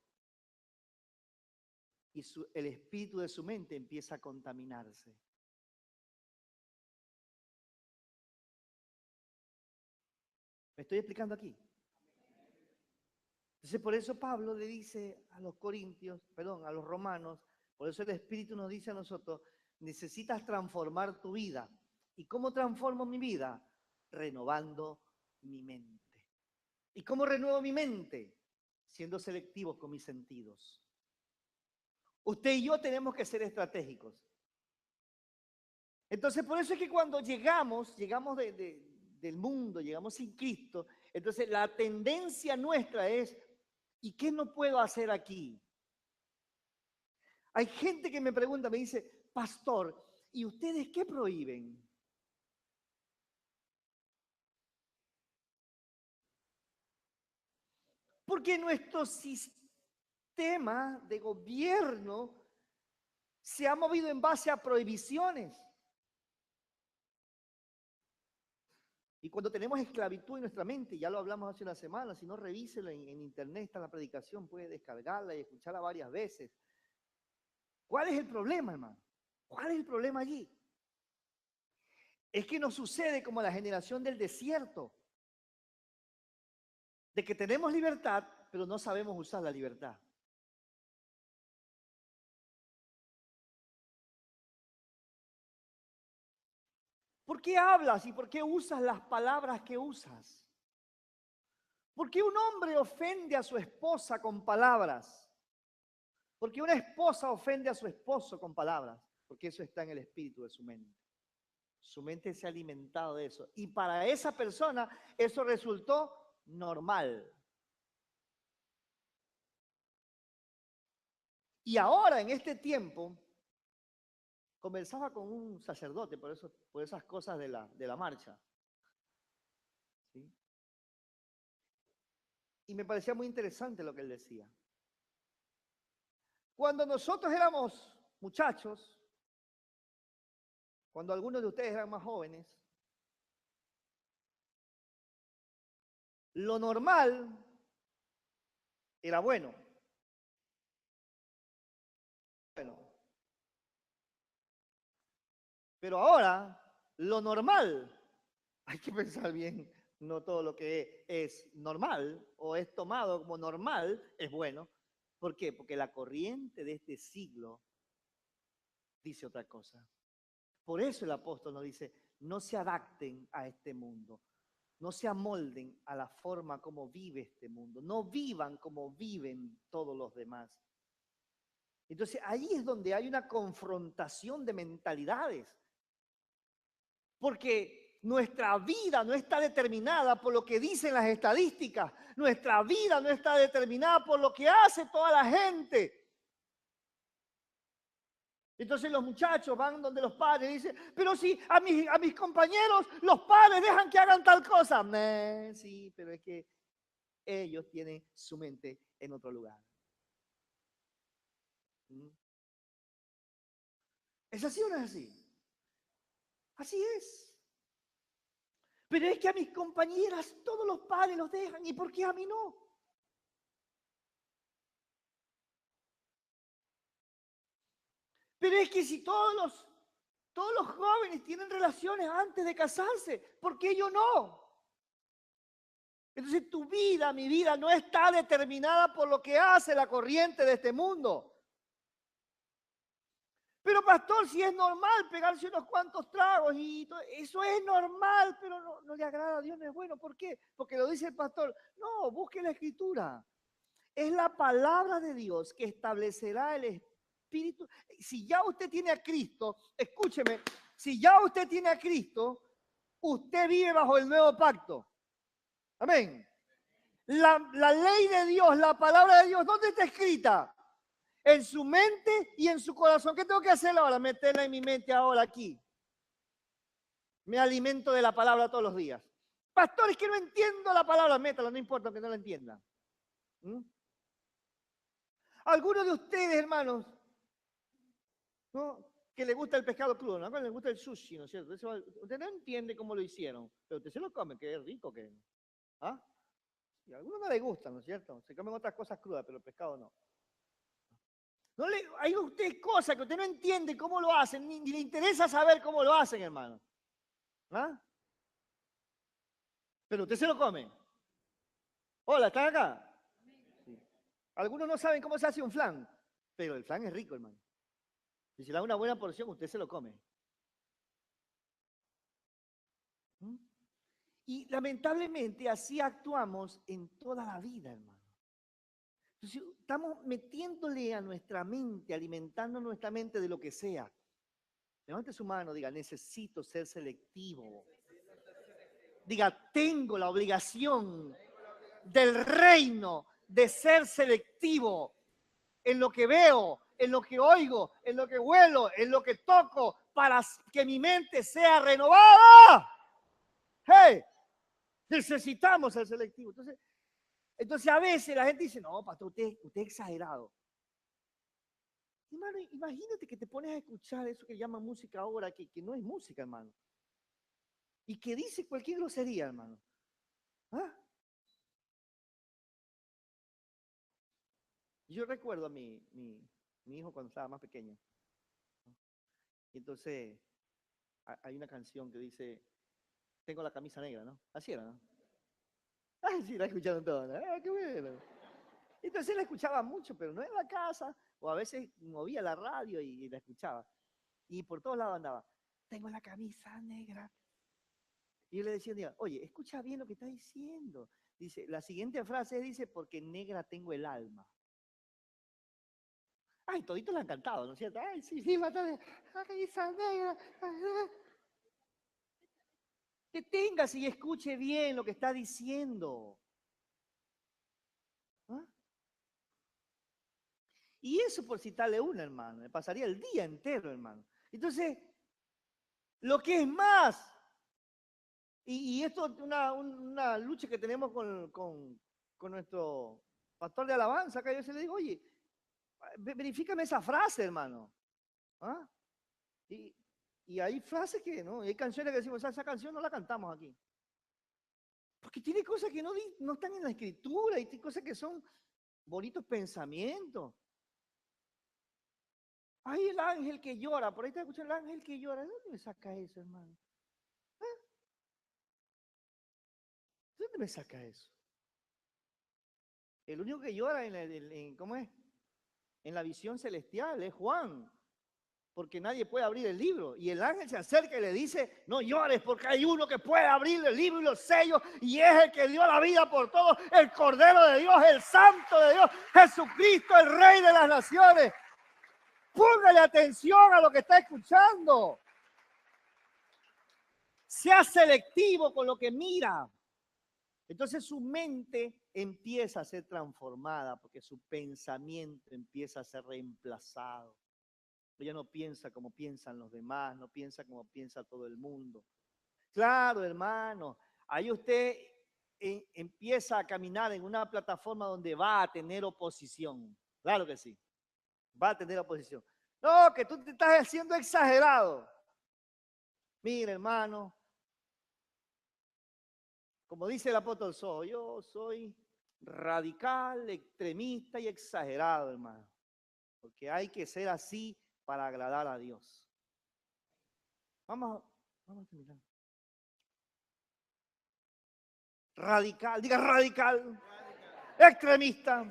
y el espíritu de su mente empieza a contaminarse. ¿Me estoy explicando aquí? Entonces, por eso Pablo le dice a los corintios, perdón, a los romanos, por eso el Espíritu nos dice a nosotros, necesitas transformar tu vida. ¿Y cómo transformo mi vida? Renovando mi mente. ¿Y cómo renuevo mi mente? Siendo selectivos con mis sentidos. Usted y yo tenemos que ser estratégicos. Entonces, por eso es que cuando llegamos del mundo, llegamos sin Cristo, entonces la tendencia nuestra es, ¿y qué no puedo hacer aquí? Hay gente que me pregunta, me dice, pastor, ¿y ustedes qué prohíben? Porque nuestro sistema de gobierno se ha movido en base a prohibiciones. Y cuando tenemos esclavitud en nuestra mente, ya lo hablamos hace una semana, si no revíselo en internet, está la predicación, puede descargarla y escucharla varias veces. ¿Cuál es el problema, hermano? ¿Cuál es el problema allí? Es que nos sucede como la generación del desierto, de que tenemos libertad, pero no sabemos usar la libertad. ¿Por qué hablas y por qué usas las palabras que usas? ¿Por qué un hombre ofende a su esposa con palabras? ¿Por qué una esposa ofende a su esposo con palabras? Porque eso está en el espíritu de su mente. Su mente se ha alimentado de eso. Y para esa persona eso resultó normal. Y ahora, en este tiempo, conversaba con un sacerdote por esas cosas de la marcha. ¿Sí? Y me parecía muy interesante lo que él decía. Cuando nosotros éramos muchachos, cuando algunos de ustedes eran más jóvenes, lo normal era bueno. Pero ahora, lo normal, hay que pensar bien, no todo lo que es normal o es tomado como normal es bueno. ¿Por qué? Porque la corriente de este siglo dice otra cosa. Por eso el apóstol nos dice, no se adapten a este mundo, no se amolden a la forma como vive este mundo, no vivan como viven todos los demás. Entonces ahí es donde hay una confrontación de mentalidades. Porque nuestra vida no está determinada por lo que dicen las estadísticas. Nuestra vida no está determinada por lo que hace toda la gente. Entonces los muchachos van donde los padres y dicen, pero si a mis compañeros los padres dejan que hagan tal cosa. Sí, pero es que ellos tienen su mente en otro lugar. ¿Mm? ¿Es así o no es así? Así es. Pero es que a mis compañeras todos los padres los dejan, ¿y por qué a mí no? Pero es que si todos los jóvenes tienen relaciones antes de casarse, ¿por qué yo no? Entonces tu vida, mi vida, no está determinada por lo que hace la corriente de este mundo. Pero pastor, si es normal pegarse unos cuantos tragos y todo, eso es normal, pero no le agrada a Dios, no es bueno. ¿Por qué? Porque lo dice el pastor. No, busque la escritura. Es la palabra de Dios que establecerá el espíritu. Si ya usted tiene a Cristo, escúcheme, si ya usted tiene a Cristo, usted vive bajo el nuevo pacto. Amén. La ley de Dios, la palabra de Dios, ¿dónde está escrita? En su mente y en su corazón. ¿Qué tengo que hacer ahora? Meterla en mi mente ahora aquí. Me alimento de la palabra todos los días. Pastor, es que no entiendo la palabra, métala, no importa que no la entienda. ¿Mm? Algunos de ustedes, hermanos, ¿no? Que le gusta el pescado crudo, ¿no? Que le gusta el sushi, ¿no es cierto? Usted no entiende cómo lo hicieron, pero usted se lo come, que es rico, que ¿ah? Y a algunos no les gusta, ¿no es cierto? Se comen otras cosas crudas, pero el pescado no. Hay usted cosas que usted no entiende cómo lo hacen, ni le interesa saber cómo lo hacen, hermano. ¿Ah? Pero usted se lo come. Hola, ¿están acá? Sí. Algunos no saben cómo se hace un flan, pero el flan es rico, hermano. Si se le da una buena porción, usted se lo come. ¿Mm? Y lamentablemente así actuamos en toda la vida, hermano. Entonces, estamos metiéndole a nuestra mente, alimentando nuestra mente de lo que sea. Levante su mano, diga, necesito ser selectivo. Diga, tengo la obligación del reino de ser selectivo en lo que veo, en lo que oigo, en lo que huelo, en lo que toco, para que mi mente sea renovada. ¡Hey! Necesitamos ser selectivos. Entonces a veces la gente dice, no, pastor, usted es exagerado. Hermano, imagínate que te pones a escuchar eso que llaman música ahora, que no es música, hermano. Y que dice cualquier grosería, hermano. ¿Ah? Yo recuerdo a mi hijo cuando estaba más pequeño. Y entonces hay una canción que dice, tengo la camisa negra, ¿no? Así era, ¿no? Ay, sí, la escucharon todos, ¿no? Ah, qué bueno. Entonces la escuchaba mucho, pero no en la casa, o a veces movía la radio y la escuchaba. Y por todos lados andaba, tengo la camisa negra. Y yo le decía un día, oye, escucha bien lo que está diciendo. Dice, la siguiente frase dice, porque negra tengo el alma. Ay, toditos la han cantado, ¿no es cierto? Ay, sí, sí, ay, esa negra. Deténgase y escuche bien lo que está diciendo. ¿Ah? Y eso por citarle una, hermano. Me pasaría el día entero, hermano. Entonces, lo que es más, y esto es una lucha que tenemos con nuestro pastor de alabanza, acá yo se le digo, oye, verifícame esa frase, hermano. ¿Ah? Y hay frases que, ¿no? Y hay canciones que decimos, esa canción no la cantamos aquí. Porque tiene cosas que no están en la escritura, y tiene cosas que son bonitos pensamientos. Ay, el ángel que llora, por ahí te escuchando el ángel que llora. ¿De dónde me saca eso, hermano? ¿Eh? ¿De dónde me saca eso? El único que llora ¿cómo es? En la visión celestial es Juan, porque nadie puede abrir el libro. Y el ángel se acerca y le dice, no llores, porque hay uno que puede abrir el libro y los sellos, y es el que dio la vida por todos, el Cordero de Dios, el Santo de Dios, Jesucristo, el Rey de las Naciones. Póngale atención a lo que está escuchando. Sea selectivo con lo que mira. Entonces su mente empieza a ser transformada porque su pensamiento empieza a ser reemplazado. Ella no piensa como piensan los demás, no piensa como piensa todo el mundo. Claro, hermano, ahí usted empieza a caminar en una plataforma donde va a tener oposición. Claro que sí, va a tener oposición. No, que tú te estás haciendo exagerado. Mira, hermano, como dice el apóstol Sol, yo soy radical, extremista y exagerado, hermano. Porque hay que ser así para agradar a Dios. Vamos a terminar. Radical, diga radical, extremista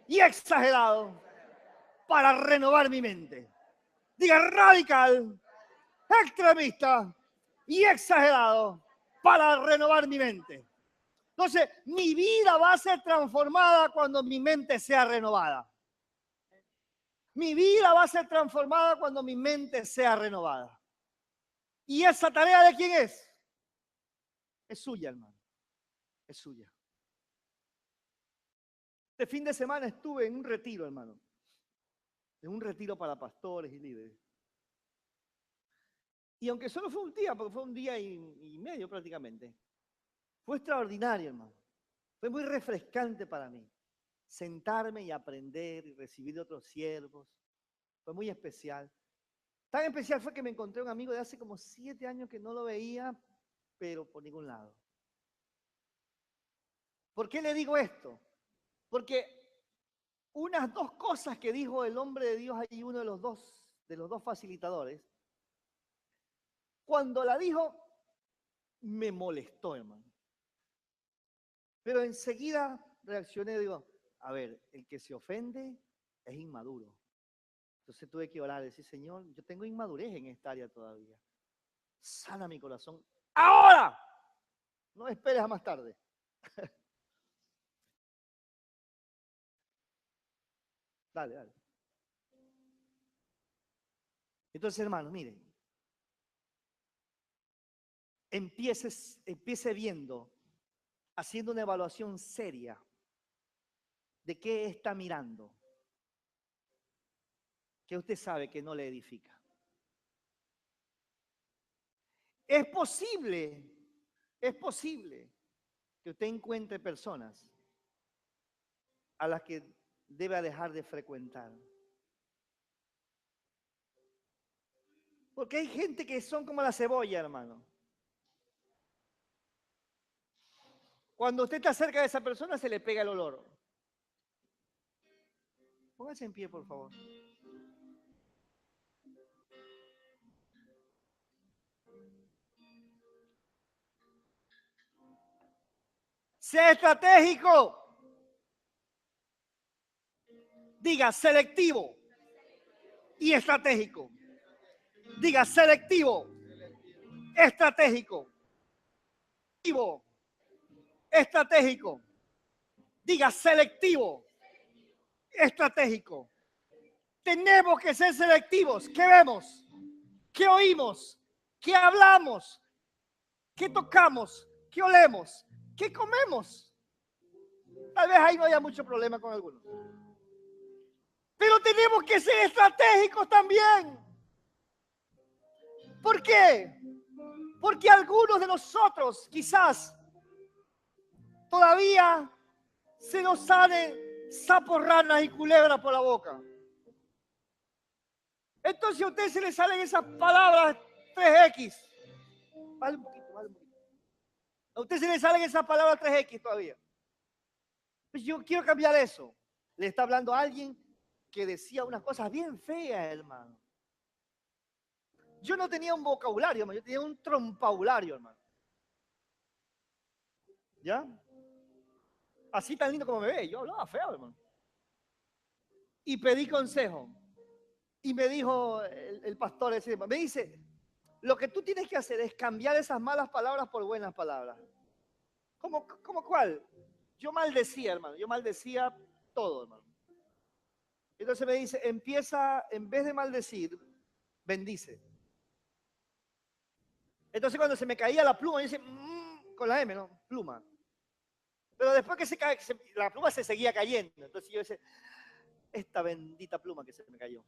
y exagerado para renovar mi mente. Diga radical, extremista y exagerado para renovar mi mente. Entonces, mi vida va a ser transformada cuando mi mente sea renovada. Mi vida va a ser transformada cuando mi mente sea renovada. ¿Y esa tarea de quién es? Es suya, hermano. Es suya. Este fin de semana estuve en un retiro, hermano. En un retiro para pastores y líderes. Y aunque solo fue un día, porque fue un día y medio prácticamente, fue extraordinario, hermano. Fue muy refrescante para mí. Sentarme y aprender y recibir de otros siervos. Fue muy especial. Tan especial fue que me encontré un amigo de hace como 7 años que no lo veía, pero por ningún lado. ¿Por qué le digo esto? Porque unas dos cosas que dijo el hombre de Dios ahí, uno de los dos facilitadores, cuando la dijo, me molestó, hermano. Pero enseguida reaccioné y digo, a ver, el que se ofende es inmaduro. Entonces tuve que orar y decir, Señor, yo tengo inmadurez en esta área todavía. Sana mi corazón. ¡Ahora! No esperes a más tarde. Dale. Entonces, hermano, miren. Empiece viendo, haciendo una evaluación seria de qué está mirando, que usted sabe que no le edifica. Es posible que usted encuentre personas a las que debe dejar de frecuentar. Porque hay gente que son como la cebolla, hermano. Cuando usted está cerca de esa persona, se le pega el olor. Póngase en pie, por favor. Sea estratégico. Diga selectivo y estratégico. Diga selectivo, estratégico, estratégico. Diga selectivo, estratégico. Tenemos que ser selectivos. ¿Qué vemos? ¿Qué oímos? ¿Qué hablamos? ¿Qué tocamos? ¿Qué olemos? ¿Qué comemos? Tal vez ahí no haya mucho problema con algunos. Pero tenemos que ser estratégicos también. ¿Por qué? Porque algunos de nosotros quizás todavía se nos salen sapos, ranas y culebras por la boca. Entonces a usted se le salen esas palabras 3X. Vale un poquito, vale un poquito. A usted se le salen esas palabras 3X todavía. Pues yo quiero cambiar eso. Le está hablando a alguien que decía unas cosas bien feas, hermano. Yo no tenía un vocabulario, hermano. Yo tenía un trompaulario, hermano. ¿Ya? Así tan lindo como me ve. Yo hablaba feo, hermano. Y pedí consejo. Y me dijo el pastor ese, me dice, lo que tú tienes que hacer es cambiar esas malas palabras por buenas palabras. ¿Cómo cuál? Yo maldecía, hermano. Yo maldecía todo, hermano. Entonces me dice, empieza, en vez de maldecir, bendice. Entonces cuando se me caía la pluma, yo decía, con la M, ¿no? Pluma. Pero después que se cae, la pluma se seguía cayendo. Entonces yo decía, esta bendita pluma que se me cayó.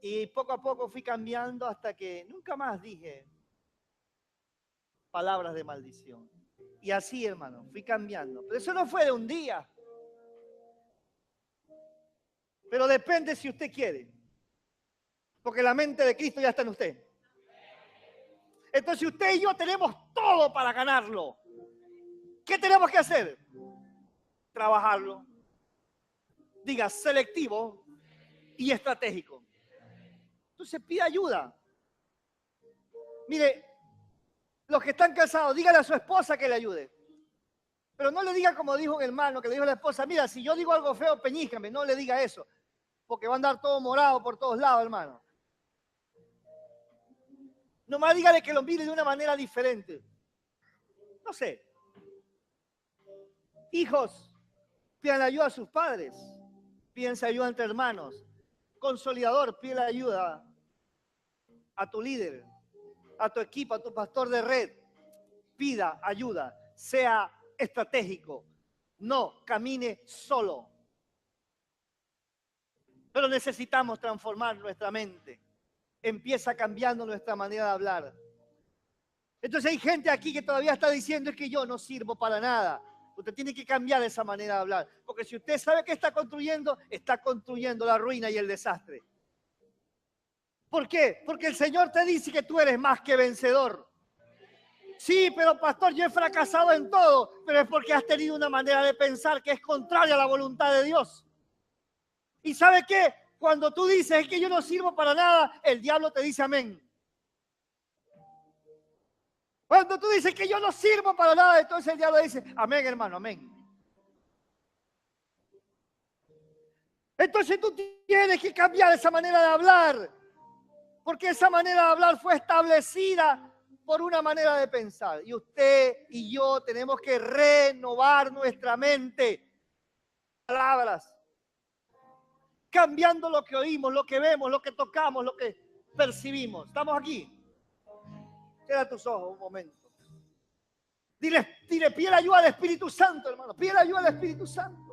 Y poco a poco fui cambiando hasta que nunca más dije palabras de maldición. Y así, hermano, fui cambiando. Pero eso no fue de un día. Pero depende si usted quiere. Porque la mente de Cristo ya está en usted. Entonces usted y yo tenemos todo para ganarlo. ¿Qué tenemos que hacer? Trabajarlo. Diga, selectivo y estratégico. Entonces pide ayuda. Mire, los que están casados, dígale a su esposa que le ayude. Pero no le diga como dijo un hermano, que le dijo a la esposa, mira, si yo digo algo feo, peñíscame. No le diga eso, porque va a andar todo morado por todos lados, hermano. Nomás dígale que lo mire de una manera diferente. No sé. Hijos, pidan ayuda a sus padres. Pídense ayuda entre hermanos. Consolidador, pide ayuda a tu líder, a tu equipo, a tu pastor de red. Pida ayuda, sea estratégico. No camine solo. Pero necesitamos transformar nuestra mente. Empieza cambiando nuestra manera de hablar. Entonces hay gente aquí que todavía está diciendo es que yo no sirvo para nada. Usted tiene que cambiar esa manera de hablar. Porque si usted sabe que está construyendo la ruina y el desastre. ¿Por qué? Porque el Señor te dice que tú eres más que vencedor. Sí, pero pastor, yo he fracasado en todo, pero es porque has tenido una manera de pensar que es contraria a la voluntad de Dios. ¿Y sabe qué? Cuando tú dices que yo no sirvo para nada, el diablo te dice amén. Cuando tú dices que yo no sirvo para nada, entonces el diablo dice amén, hermano, amén. Entonces tú tienes que cambiar esa manera de hablar, porque esa manera de hablar fue establecida por una manera de pensar. Y usted y yo tenemos que renovar nuestra mente. Palabras. Cambiando lo que oímos, lo que vemos, lo que tocamos, lo que percibimos. ¿Estamos aquí? Cierra tus ojos un momento. Dile, pide ayuda al Espíritu Santo, hermano. Pide ayuda al Espíritu Santo.